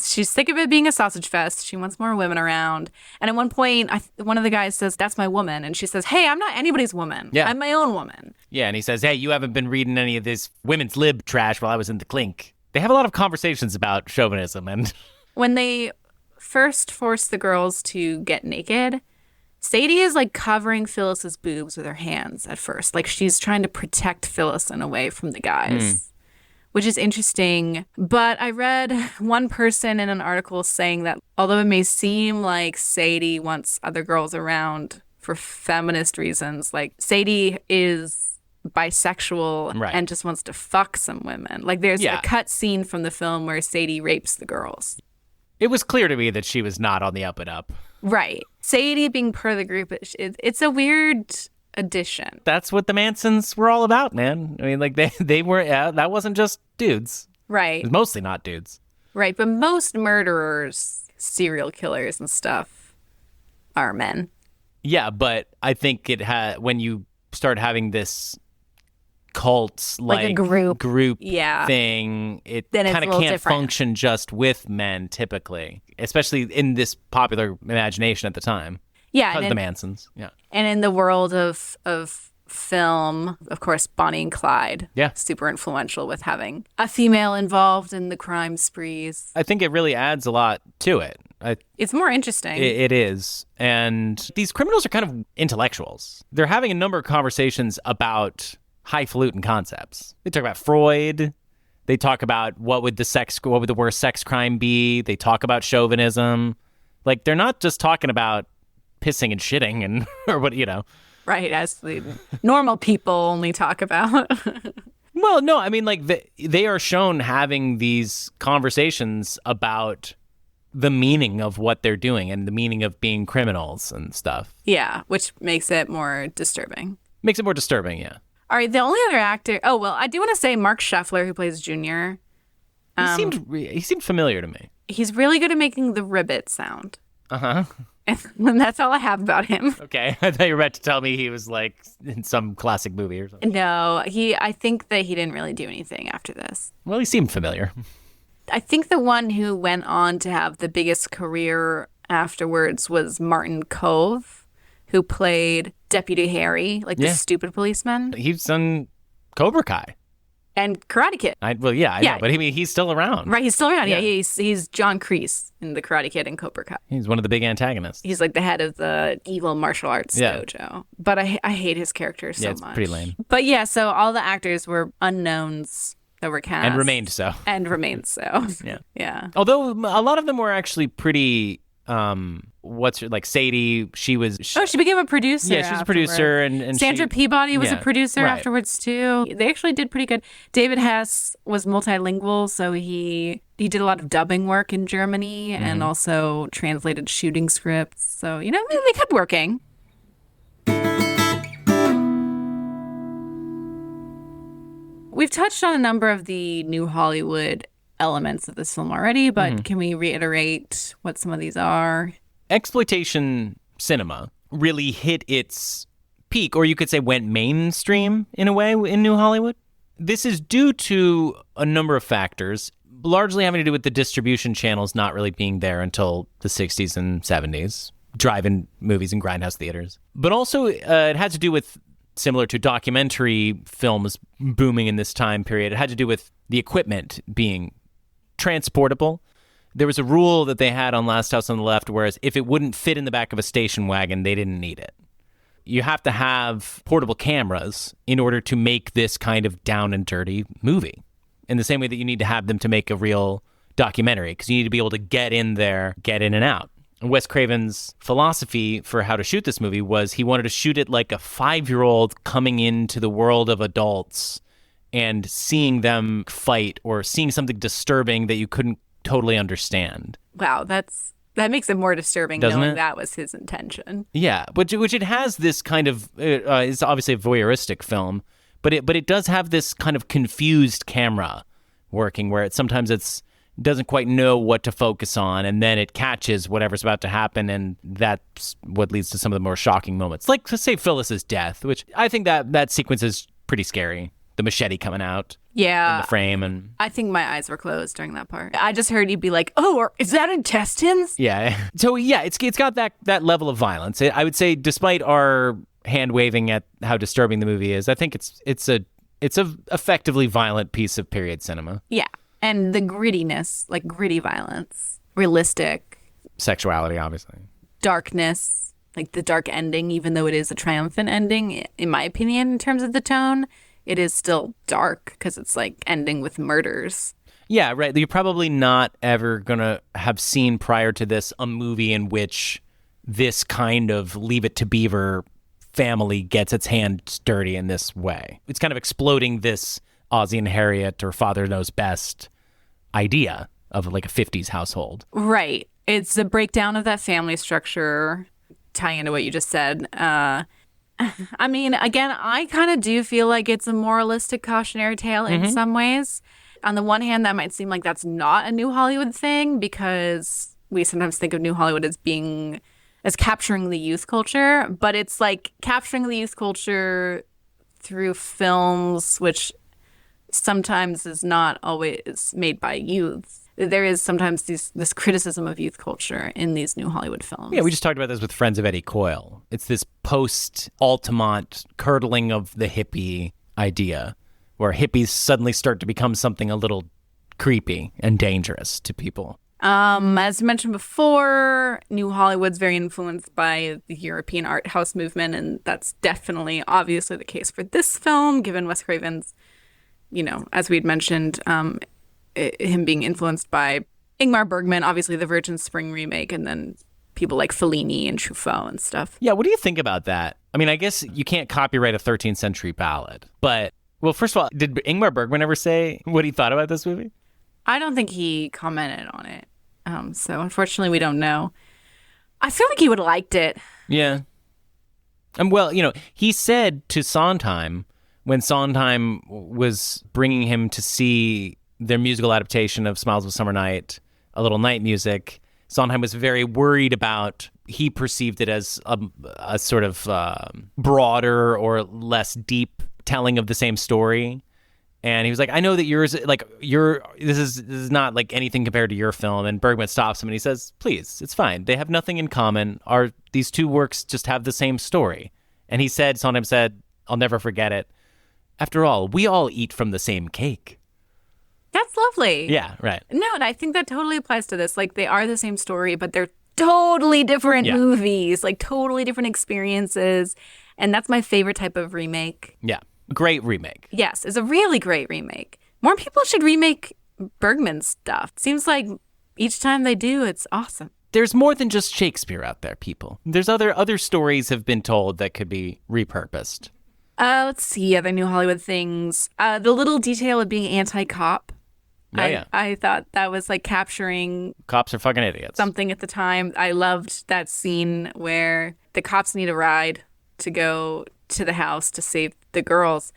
She's sick of it being a sausage fest. She wants more women around. And at one point, one of the guys says, "That's my woman." And she says, "Hey, I'm not anybody's woman. Yeah. I'm my own woman." Yeah, and he says, "Hey, you haven't been reading any of this women's lib trash while I was in the clink." They have a lot of conversations about chauvinism. And when they first force the girls to get naked, Sadie is like covering Phyllis's boobs with her hands at first. Like she's trying to protect Phyllis in a way from the guys. Which is interesting. But I read one person in an article saying that although it may seem like Sadie wants other girls around for feminist reasons, like Sadie is bisexual and just wants to fuck some women. Like there's a cut scene from the film where Sadie rapes the girls. It was clear to me that she was not on the up and up. Right. Sadie being part of the group, it's a weird edition. That's what the Mansons were all about, man. I mean, like, they were, that wasn't just dudes. Right. It was mostly not dudes. Right, but most murderers, serial killers and stuff are men. Yeah, but I think when you start having this cult Like a group thing, it Then it's kind a of little can't different. function just with men typically, especially in this popular imagination at the time. Yeah, Because and of the Mansons. Yeah. And in the world of film, of course, Bonnie and Clyde. Yeah. Super influential with having a female involved in the crime sprees. I think it really adds a lot to it. It's more interesting. It is. And these criminals are kind of intellectuals. They're having a number of conversations about highfalutin concepts. They talk about Freud. They talk about what would the worst sex crime be. They talk about chauvinism. Like, they're not just talking about pissing and shitting and or what, Right, as the normal people only talk about. Well, no, I mean, like, they are shown having these conversations about the meaning of what they're doing and the meaning of being criminals and stuff. Yeah, which makes it more disturbing. Makes it more disturbing, yeah. All right, the only other actor... Oh, well, I do want to say Mark Scheffler, who plays Junior. He seemed familiar to me. He's really good at making the ribbit sound. Uh-huh. And that's all I have about him. Okay, I thought you were about to tell me he was, like, in some classic movie or something. No, I think that he didn't really do anything after this. Well, he seemed familiar. I think the one who went on to have the biggest career afterwards was Martin Cove, who played Deputy Harry, like the stupid policeman. He's done Cobra Kai. And Karate Kid. I know, but he's still around. Right, he's still around. Yeah, he's John Kreese in the Karate Kid and Cobra Kai. He's one of the big antagonists. He's like the head of the evil martial arts dojo. But I hate his character so it's much. pretty lame. But yeah, so all the actors were unknowns that were cast. And remained so. Yeah. Yeah. Although a lot of them were actually pretty, like Sadie, she became a producer. Yeah, she's a producer. And Sandra Peabody was a producer right. afterwards too. They actually did pretty good. David Hess was multilingual, so he did a lot of dubbing work in Germany and also translated shooting scripts. So, they kept working. We've touched on a number of the new Hollywood elements of this film already, but can we reiterate what some of these are? Exploitation cinema really hit its peak, or you could say went mainstream in a way in New Hollywood. This is due to a number of factors, largely having to do with the distribution channels not really being there until the 60s and 70s, drive-in movies and grindhouse theaters. But also it had to do with, similar to documentary films booming in this time period, it had to do with the equipment being transportable. There was a rule that they had on Last House on the Left, whereas if it wouldn't fit in the back of a station wagon, they didn't need it. You have to have portable cameras in order to make this kind of down and dirty movie, in the same way that you need to have them to make a real documentary, because you need to be able to get in there, get in and out. And Wes Craven's philosophy for how to shoot this movie was he wanted to shoot it like a 5-year-old coming into the world of adults and seeing them fight or seeing something disturbing that you couldn't totally understand. Wow, that makes it more disturbing, doesn't knowing it? that was his intention. Yeah, which it has this kind of it's obviously a voyeuristic film, but it does have this kind of confused camera working where sometimes it doesn't quite know what to focus on, and then it catches whatever's about to happen, and that's what leads to some of the more shocking moments. Like, let's say Phyllis's death, which I think that sequence is pretty scary. The machete coming out in the frame, and I think my eyes were closed during that part. I just heard you'd be like, "Oh, is that intestines?" Yeah. So yeah, it's got that level of violence. I would say, despite our hand waving at how disturbing the movie is, I think it's a effectively violent piece of period cinema. Yeah, and the grittiness, like gritty violence, realistic sexuality, obviously, darkness, like the dark ending, even though it is a triumphant ending, in my opinion, in terms of the tone. It is still dark because it's like ending with murders. Yeah, right. You're probably not ever going to have seen prior to this a movie in which this kind of Leave It to Beaver family gets its hands dirty in this way. It's kind of exploding this Ozzie and Harriet or Father Knows Best idea of like a 50s household. Right. It's a breakdown of that family structure, tying into what you just said. I mean, again, I kind of do feel like it's a moralistic cautionary tale in some ways. On the one hand, that might seem like that's not a New Hollywood thing because we sometimes think of New Hollywood as capturing the youth culture, but it's like capturing the youth culture through films, which sometimes is not always made by youth. There is sometimes this criticism of youth culture in these New Hollywood films. Yeah, we just talked about this with Friends of Eddie Coyle. It's this post-Altamont curdling of the hippie idea, where hippies suddenly start to become something a little creepy and dangerous to people. As mentioned before, New Hollywood's very influenced by the European art house movement, and that's definitely obviously the case for this film, given Wes Craven's, as we'd mentioned, him being influenced by Ingmar Bergman, obviously the Virgin Spring remake, and then people like Fellini and Truffaut and stuff. Yeah, what do you think about that? I mean, I guess you can't copyright a 13th century ballad, but, well, first of all, did Ingmar Bergman ever say what he thought about this movie? I don't think he commented on it. So unfortunately, we don't know. I feel like he would have liked it. Yeah. Well, he said to Sondheim, when Sondheim was bringing him to see their musical adaptation of Smiles of a Summer Night, A Little Night Music, Sondheim was very worried about, he perceived it as a sort of broader or less deep telling of the same story. And he was like, I know that yours, this is not like anything compared to your film. And Bergman stops him and he says, please, it's fine. They have nothing in common. These two works just have the same story. And Sondheim said, I'll never forget it. After all, we all eat from the same cake. That's lovely. Yeah, right. No, and I think that totally applies to this. Like, they are the same story, but they're totally different movies, like totally different experiences. And that's my favorite type of remake. Yeah. Great remake. Yes, it's a really great remake. More people should remake Bergman's stuff. It seems like each time they do, it's awesome. There's more than just Shakespeare out there, people. There's other stories have been told that could be repurposed. Let's see, other New Hollywood things. The little detail of being anti-cop. I thought that was like capturing... Cops are fucking idiots. Something at the time. I loved that scene where the cops need a ride to go to the house to save the girls.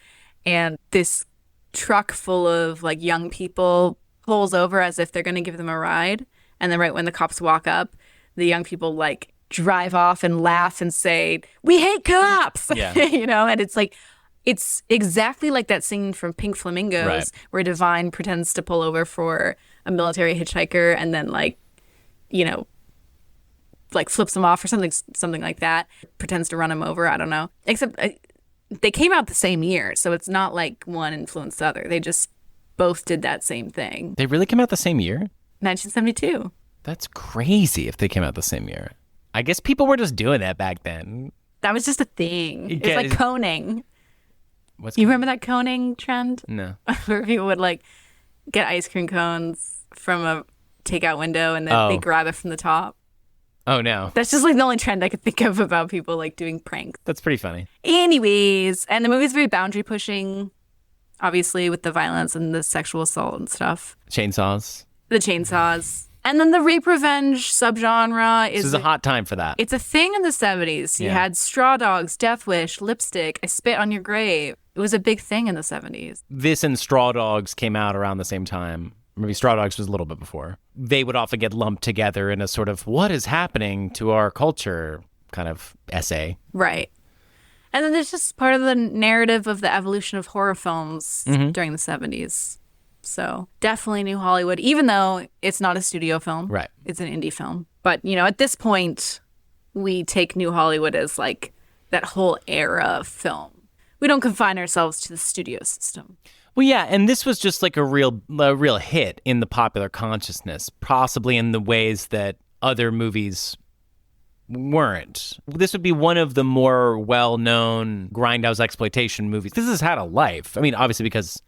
And this truck full of like young people pulls over as if they're going to give them a ride. And then right when the cops walk up, the young people like drive off and laugh and say, we hate cops, yeah. And it's like, it's exactly like that scene from Pink Flamingos, right, where Divine pretends to pull over for a military hitchhiker and then like flips him off or something like that, pretends to run him over. I don't know. Except they came out the same year, so it's not like one influenced the other. They just both did that same thing. They really came out the same year? 1972. That's crazy if they came out the same year. I guess people were just doing that back then. That was just a thing. It's like coning. You remember that coning trend? No. Where people would like get ice cream cones from a takeout window and then they grab it from the top. Oh, no. That's just like the only trend I could think of about people like doing pranks. That's pretty funny. Anyways, and the movie's very boundary pushing, obviously, with the violence and the sexual assault and stuff. Chainsaws. The chainsaws. And then the rape revenge subgenre is... This is a hot time for that. It's a thing in the 70s. You had Straw Dogs, Death Wish, Lipstick, I Spit on Your Grave. It was a big thing in the 70s. This and Straw Dogs came out around the same time. Maybe Straw Dogs was a little bit before. They would often get lumped together in a sort of what is happening to our culture kind of essay. Right. And then there's just part of the narrative of the evolution of horror films during the 70s. So definitely New Hollywood, even though it's not a studio film. Right. It's an indie film. But, at this point, we take New Hollywood as like that whole era of film. We don't confine ourselves to the studio system. Well, yeah, and this was just like a real hit in the popular consciousness, possibly in the ways that other movies weren't. This would be one of the more well-known grindhouse exploitation movies. This has had a life. I mean, obviously because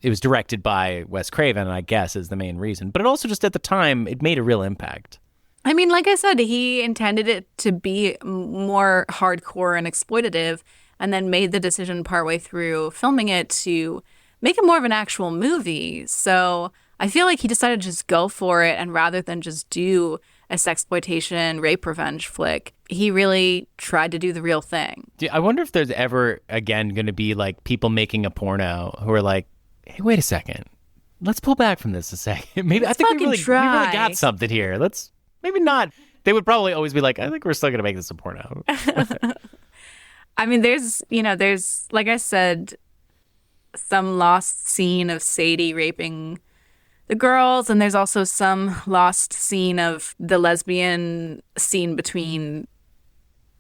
it was directed by Wes Craven, I guess, is the main reason. But it also just at the time, it made a real impact. I mean, like I said, he intended it to be more hardcore and exploitative, and then made the decision partway through filming it to make it more of an actual movie. So I feel like he decided to just go for it, and rather than just do a sexploitation, rape revenge flick. He really tried to do the real thing. I wonder if there's ever again going to be like people making a porno who are like, hey, wait a second. Let's pull back from this a second. Maybe I think we really got something here. Let's maybe not. They would probably always be like, I think we're still going to make this a porno. I mean, there's, like I said, some lost scene of Sadie raping the girls, and there's also some lost scene of the lesbian scene between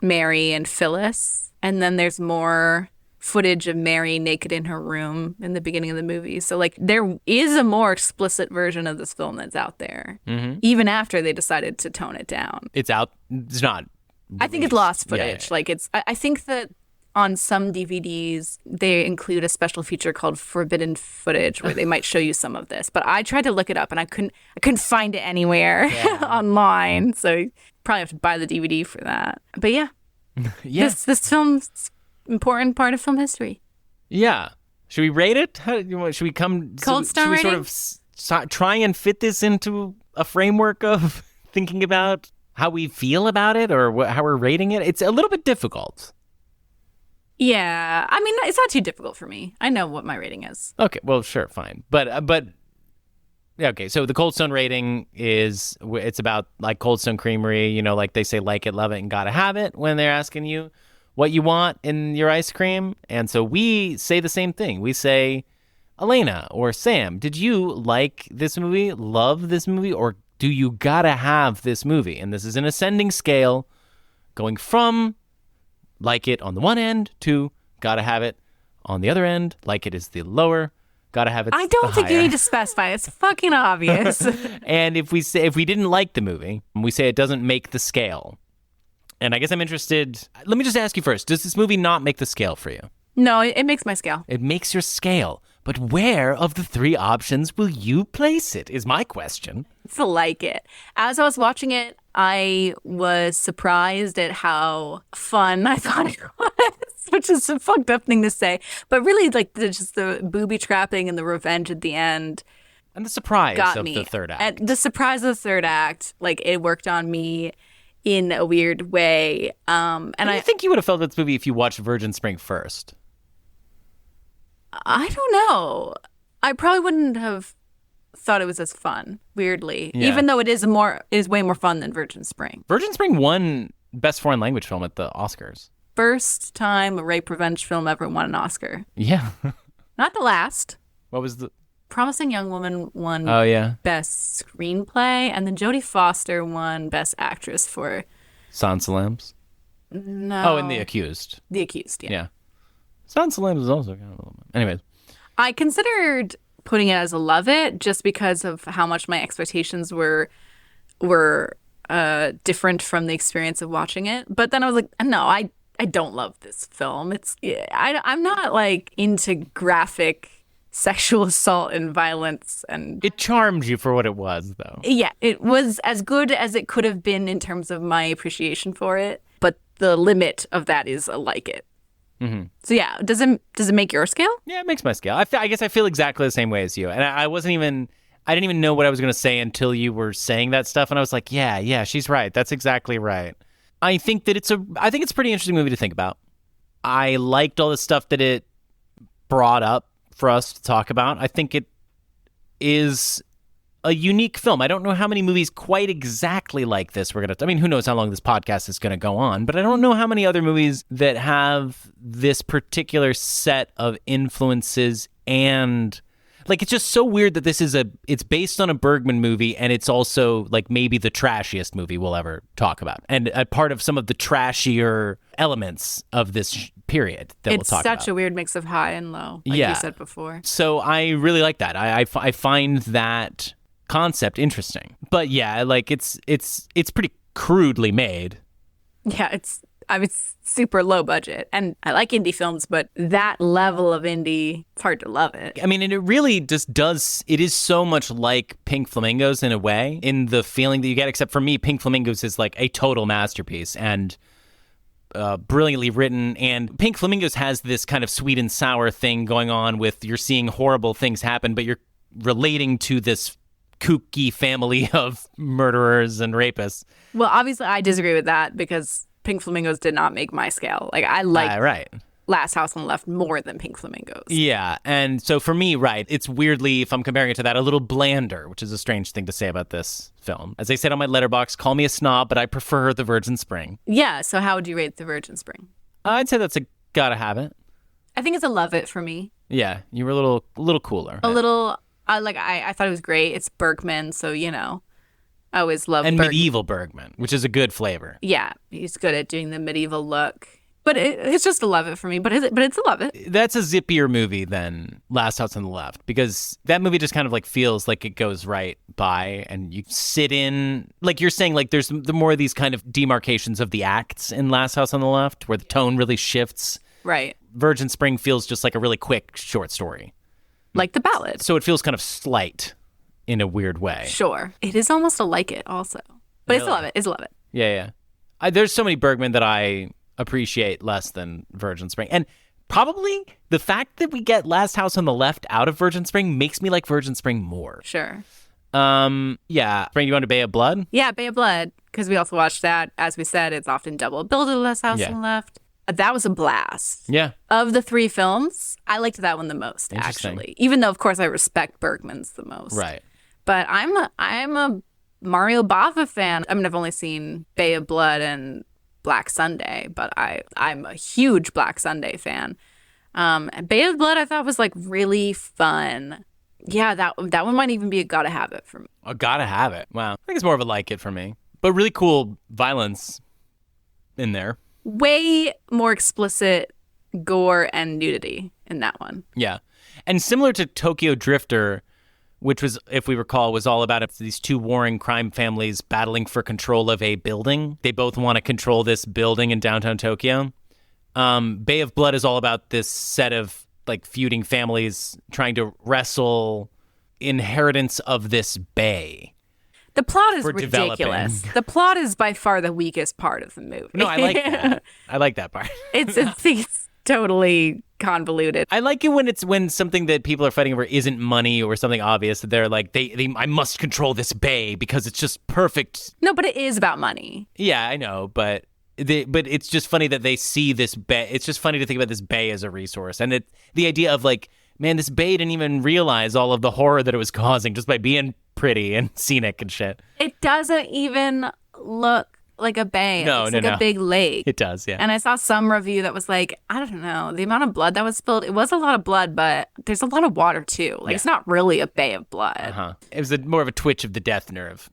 Mary and Phyllis. And then there's more footage of Mary naked in her room in the beginning of the movie. So, like, there is a more explicit version of this film that's out there, even after they decided to tone it down. It's out. It's not. I think it's lost footage. Yeah. Like, I think that on some DVDs, they include a special feature called Forbidden Footage where they might show you some of this. But I tried to look it up and I couldn't find it anywhere online. So you probably have to buy the DVD for that. But yeah. This film's important part of film history. Yeah. Should we rate it? Should we come? Cold Stone rating? Sort of try and fit this into a framework of thinking about how we feel about it or how we're rating it? It's a little bit difficult. Yeah. I mean, it's not too difficult for me. I know what my rating is. Okay. Well, sure. Fine. But okay. So the Cold Stone rating it's about like Cold Stone Creamery, like they say, like it, love it, and gotta have it when they're asking you what you want in your ice cream. And so we say the same thing. We say, Elena or Sam, did you like this movie, love this movie, or do you gotta have this movie? And this is an ascending scale going from like it on the one end to gotta have it on the other end. Like it is the lower, gotta have it. I don't think you need to specify. It's fucking obvious. And if we didn't like the movie, we say it doesn't make the scale. And I guess I'm interested. Let me just ask you first. Does this movie not make the scale for you? No, it makes my scale. It makes your scale. But where of the three options will you place it, is my question. It's like it. As I was watching it, I was surprised at how fun I thought it was, which is a fucked up thing to say. But really, like, just the booby trapping and the revenge at the end. And the surprise of the third act. And the surprise of the third act, like, it worked on me in a weird way. And I think you would have felt this movie if you watched Virgin Spring first. I don't know. I probably wouldn't have thought it was as fun, weirdly. Yeah. Even though it is way more fun than Virgin Spring. Virgin Spring won Best Foreign Language Film at the Oscars. First time a rape revenge film ever won an Oscar. Yeah. Not the last. What was the... Promising Young Woman won Best Screenplay, and then Jodie Foster won Best Actress for... Silence of the Lambs? No. Oh, and The Accused. The Accused, yeah. Silence of the Lambs is also kind of... Anyways. I considered putting it as a love it just because of how much my expectations were different from the experience of watching it. But then I was like, no, I don't love this film. I'm not like into graphic sexual assault and violence, and it charmed you for what it was, though. Yeah, it was as good as it could have been in terms of my appreciation for it, but the limit of that is a like it. Mm-hmm. So yeah, does it make your scale? Yeah, it makes my scale. I guess I feel exactly the same way as you, and I didn't even know what I was going to say until you were saying that stuff, and I was like, yeah, she's right. That's exactly right. I think it's a pretty interesting movie to think about. I liked all the stuff that it brought up for us to talk about. I think it is a unique film. I don't know how many movies quite exactly like this who knows how long this podcast is going to go on, but I don't know how many other movies that have this particular set of influences. And like, it's just so weird that it's based on a Bergman movie, and it's also like maybe the trashiest movie we'll ever talk about, and a part of some of the trashier elements of this period that we'll talk about. It's such a weird mix of high and low, like you said before. So I really like that. I find that concept interesting. But yeah, like it's pretty crudely made. Yeah, it's super low budget, and I like indie films, but that level of indie, it's hard to love it. I mean, and it really just does. It is so much like Pink Flamingos in a way, in the feeling that you get. Except for me, Pink Flamingos is like a total masterpiece and brilliantly written. And Pink Flamingos has this kind of sweet and sour thing going on with you're seeing horrible things happen, but you're relating to this kooky family of murderers and rapists. Well, obviously, I disagree with that because Pink Flamingos did not make my scale. Like, I like Right. Last House on the Left more than Pink Flamingos. Yeah, and so for me, right, it's weirdly, if I'm comparing it to that, a little blander, which is a strange thing to say about this film. As I said on my letterbox, call me a snob, but I prefer The Virgin Spring. Yeah, so how would you rate The Virgin Spring? I'd say that's a gotta have it. I think it's a love it for me. Yeah, you were a little cooler. A little, I thought it was great. It's Bergman, so, I always love And Bergman. medieval Bergman, which is a good flavor. Yeah, he's good at doing the medieval look. But it's just a love it for me. But it's a love it. That's a zippier movie than Last House on the Left, because that movie just kind of like feels like it goes right by, and you sit in, like you're saying, like there's the more of these kind of demarcations of the acts in Last House on the Left, where the tone really shifts. Right. Virgin Spring feels just like a really quick short story. Like the ballad. So it feels kind of slight in a weird way. Sure. It is almost a like it also. But it's a love it. It's a love it. Yeah. There's so many Bergman that I appreciate less than Virgin Spring. And probably the fact that we get Last House on the Left out of Virgin Spring makes me like Virgin Spring more. Sure. Yeah. Bring you on to Bay of Blood? Yeah, Bay of Blood. Because we also watched that. As we said, it's often double billed to Last House on the Left. That was a blast. Yeah. Of the three films, I liked that one the most, actually. Even though, of course, I respect Bergman's the most. Right. But I'm a Mario Bava fan. I mean, I've only seen Bay of Blood and Black Sunday, but I'm a huge Black Sunday fan. And Bay of Blood I thought was like really fun. Yeah, that one might even be a gotta have it for me. A gotta have it. Wow. I think it's more of a like it for me. But really cool violence in there. Way more explicit gore and nudity in that one. Yeah. And similar to Tokyo Drifter, which was, if we recall, was all about these two warring crime families battling for control of a building. They both want to control this building in downtown Tokyo. Bay of Blood is all about this set of like feuding families trying to wrestle inheritance of this bay. The plot is For ridiculous. developing. The plot is by far the weakest part of the movie. No, I like that. I like that part. It's totally convoluted. I like it when something that people are fighting over isn't money or something obvious. That they're like, I must control this bay because it's just perfect. No, but it is about money. Yeah, I know, but it's just funny that they see this bay. It's just funny to think about this bay as a resource, and the idea of like, man, this bay didn't even realize all of the horror that it was causing just by being pretty and scenic and shit. It doesn't even look like a bay. No, it's like a big lake. It does, yeah. And I saw some review that was like, I don't know, the amount of blood that was spilled. It was a lot of blood, but there's a lot of water too. Like It's not really a bay of blood. It was more of a twitch of the death nerve.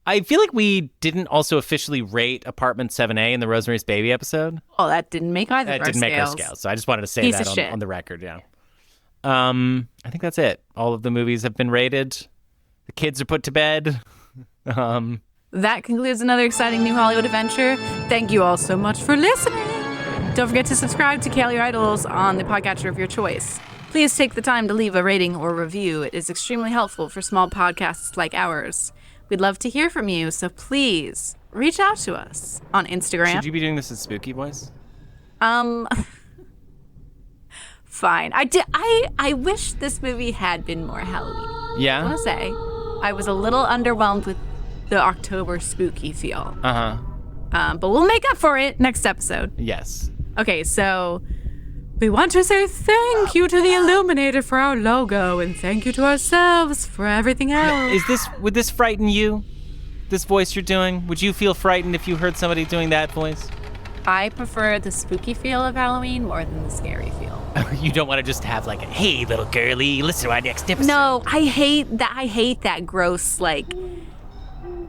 I feel like we didn't also officially rate Apartment 7A in the Rosemary's Baby episode. Oh, that didn't make either of our That didn't make our scales. scale, so I just wanted to say Piece that of shit. on the record, yeah. I think that's it. All of the movies have been rated. The kids are put to bed. That concludes another exciting new Hollywood adventure. Thank you all so much for listening. Don't forget to subscribe to Call Your Idols on the podcatcher of your choice. Please take the time to leave a rating or review. It is extremely helpful for small podcasts like ours. We'd love to hear from you, so please reach out to us on Instagram. Should you be doing this in spooky voice? Fine. I wish this movie had been more Halloween. Yeah? I want to say I was a little underwhelmed with the October spooky feel. But we'll make up for it next episode. Yes. Okay, so we want to say thank you to the Illuminator for our logo, and thank you to ourselves for everything else. Would this frighten you? This voice you're doing? Would you feel frightened if you heard somebody doing that voice? I prefer the spooky feel of Halloween more than the scary feel. You don't want to just have like a, hey, little girlie, listen to our next episode. No, I hate that gross, like,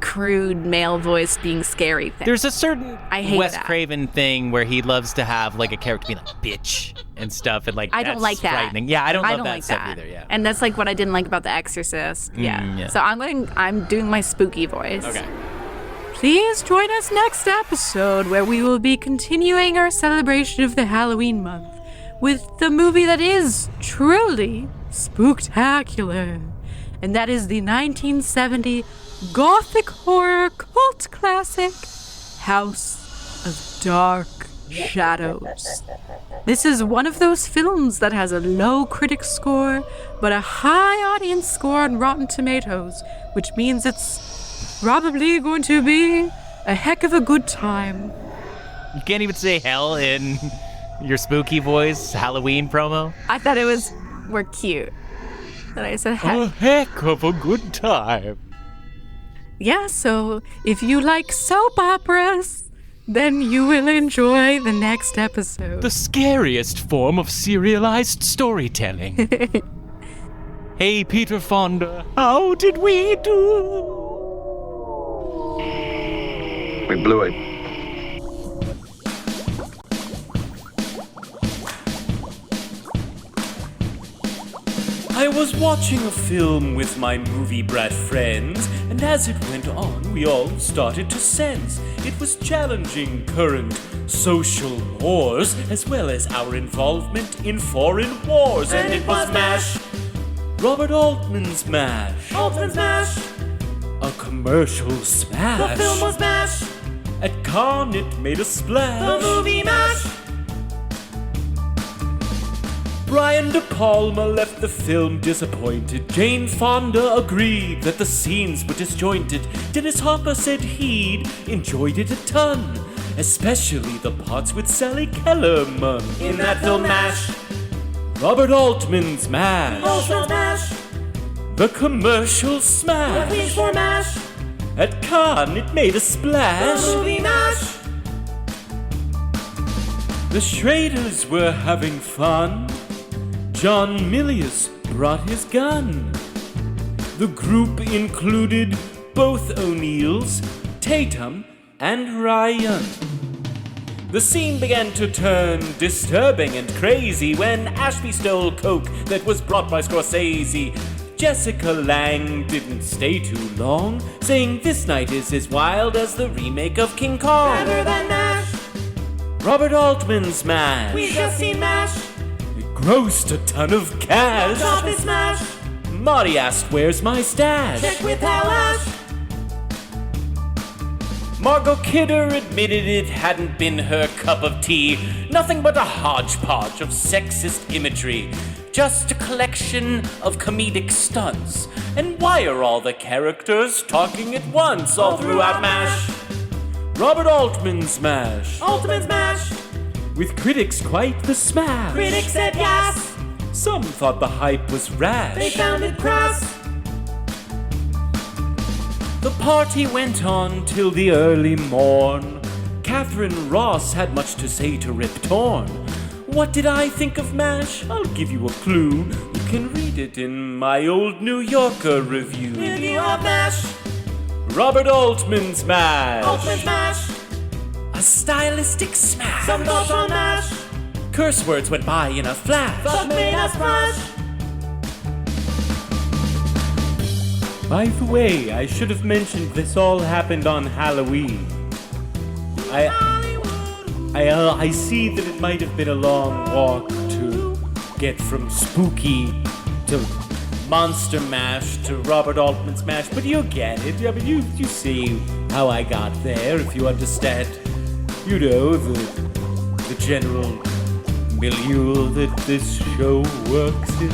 crude male voice being scary thing. There's a certain I hate Wes that. Craven thing where he loves to have like a character be like bitch and stuff, and like I don't that's like that. frightening. Yeah, I don't love that like stuff that either. Yeah. And that's like what I didn't like about The Exorcist. yeah. So I'm doing my spooky voice. Okay. Please join us next episode where we will be continuing our celebration of the Halloween month with the movie that is truly spooktacular. And that is the 1970 Gothic horror cult classic, House of Dark Shadows. This is one of those films that has a low critic score, but a high audience score on Rotten Tomatoes, which means it's probably going to be a heck of a good time. You can't even say hell in your spooky voice Halloween promo? I thought we're cute. That I said A heck of a good time. Yeah, so if you like soap operas, then you will enjoy the next episode. The scariest form of serialized storytelling. Hey, Peter Fonda, how did we do? We blew it. I was watching a film with my movie brat friends, and as it went on, we all started to sense it was challenging current social mores, as well as our involvement in foreign wars. And it was MASH! Robert Altman's MASH! Altman's MASH! A commercial smash! The film was MASH! At Cannes it made a splash! The movie MASH! Brian De Palma left the film disappointed. Jane Fonda agreed that the scenes were disjointed. Dennis Hopper said he'd enjoyed it a ton, especially the parts with Sally Kellerman. In that film MASH! Robert Altman's MASH! Altman's MASH! The commercial The smash! Queen for MASH! At Cannes it made a The splash! movie MASH! The Schraders were having fun. John Milius brought his gun. The group included both O'Neills, Tatum, and Ryan. The scene began to turn disturbing and crazy when Ashby stole coke that was brought by Scorsese. Jessica Lange didn't stay too long, saying this night is as wild as the remake of King Kong. Better than MASH! Robert Altman's MASH. We just seen MASH! It grossed a ton of cash. Top is MASH! Marty asked, where's my stash? Check with Halash! Margot Kidder admitted it hadn't been her cup of tea. Nothing but a hodgepodge of sexist imagery. Just a collection of comedic stunts. And why are all the characters talking at once all throughout MASH? Robert Altman's MASH. Altman's MASH! With critics quite the smash. Critics said yes! Some thought the hype was rash. They found it crass! The party went on till the early morn. Catherine Ross had much to say to Rip Torn. What did I think of MASH? I'll give you a clue. You can read it in my old New Yorker review. Review of MASH! Robert Altman's MASH. Altman's MASH! A stylistic smash. Some thoughts on MASH! Curse words went by in a flash. Fuck made us splash! By the way, I should have mentioned this all happened on Halloween. I see that it might have been a long walk to get from spooky to Monster Mash to Robert Altman's MASH, but you get it. I mean, you see how I got there, if you understand, you know, the general milieu that this show works in.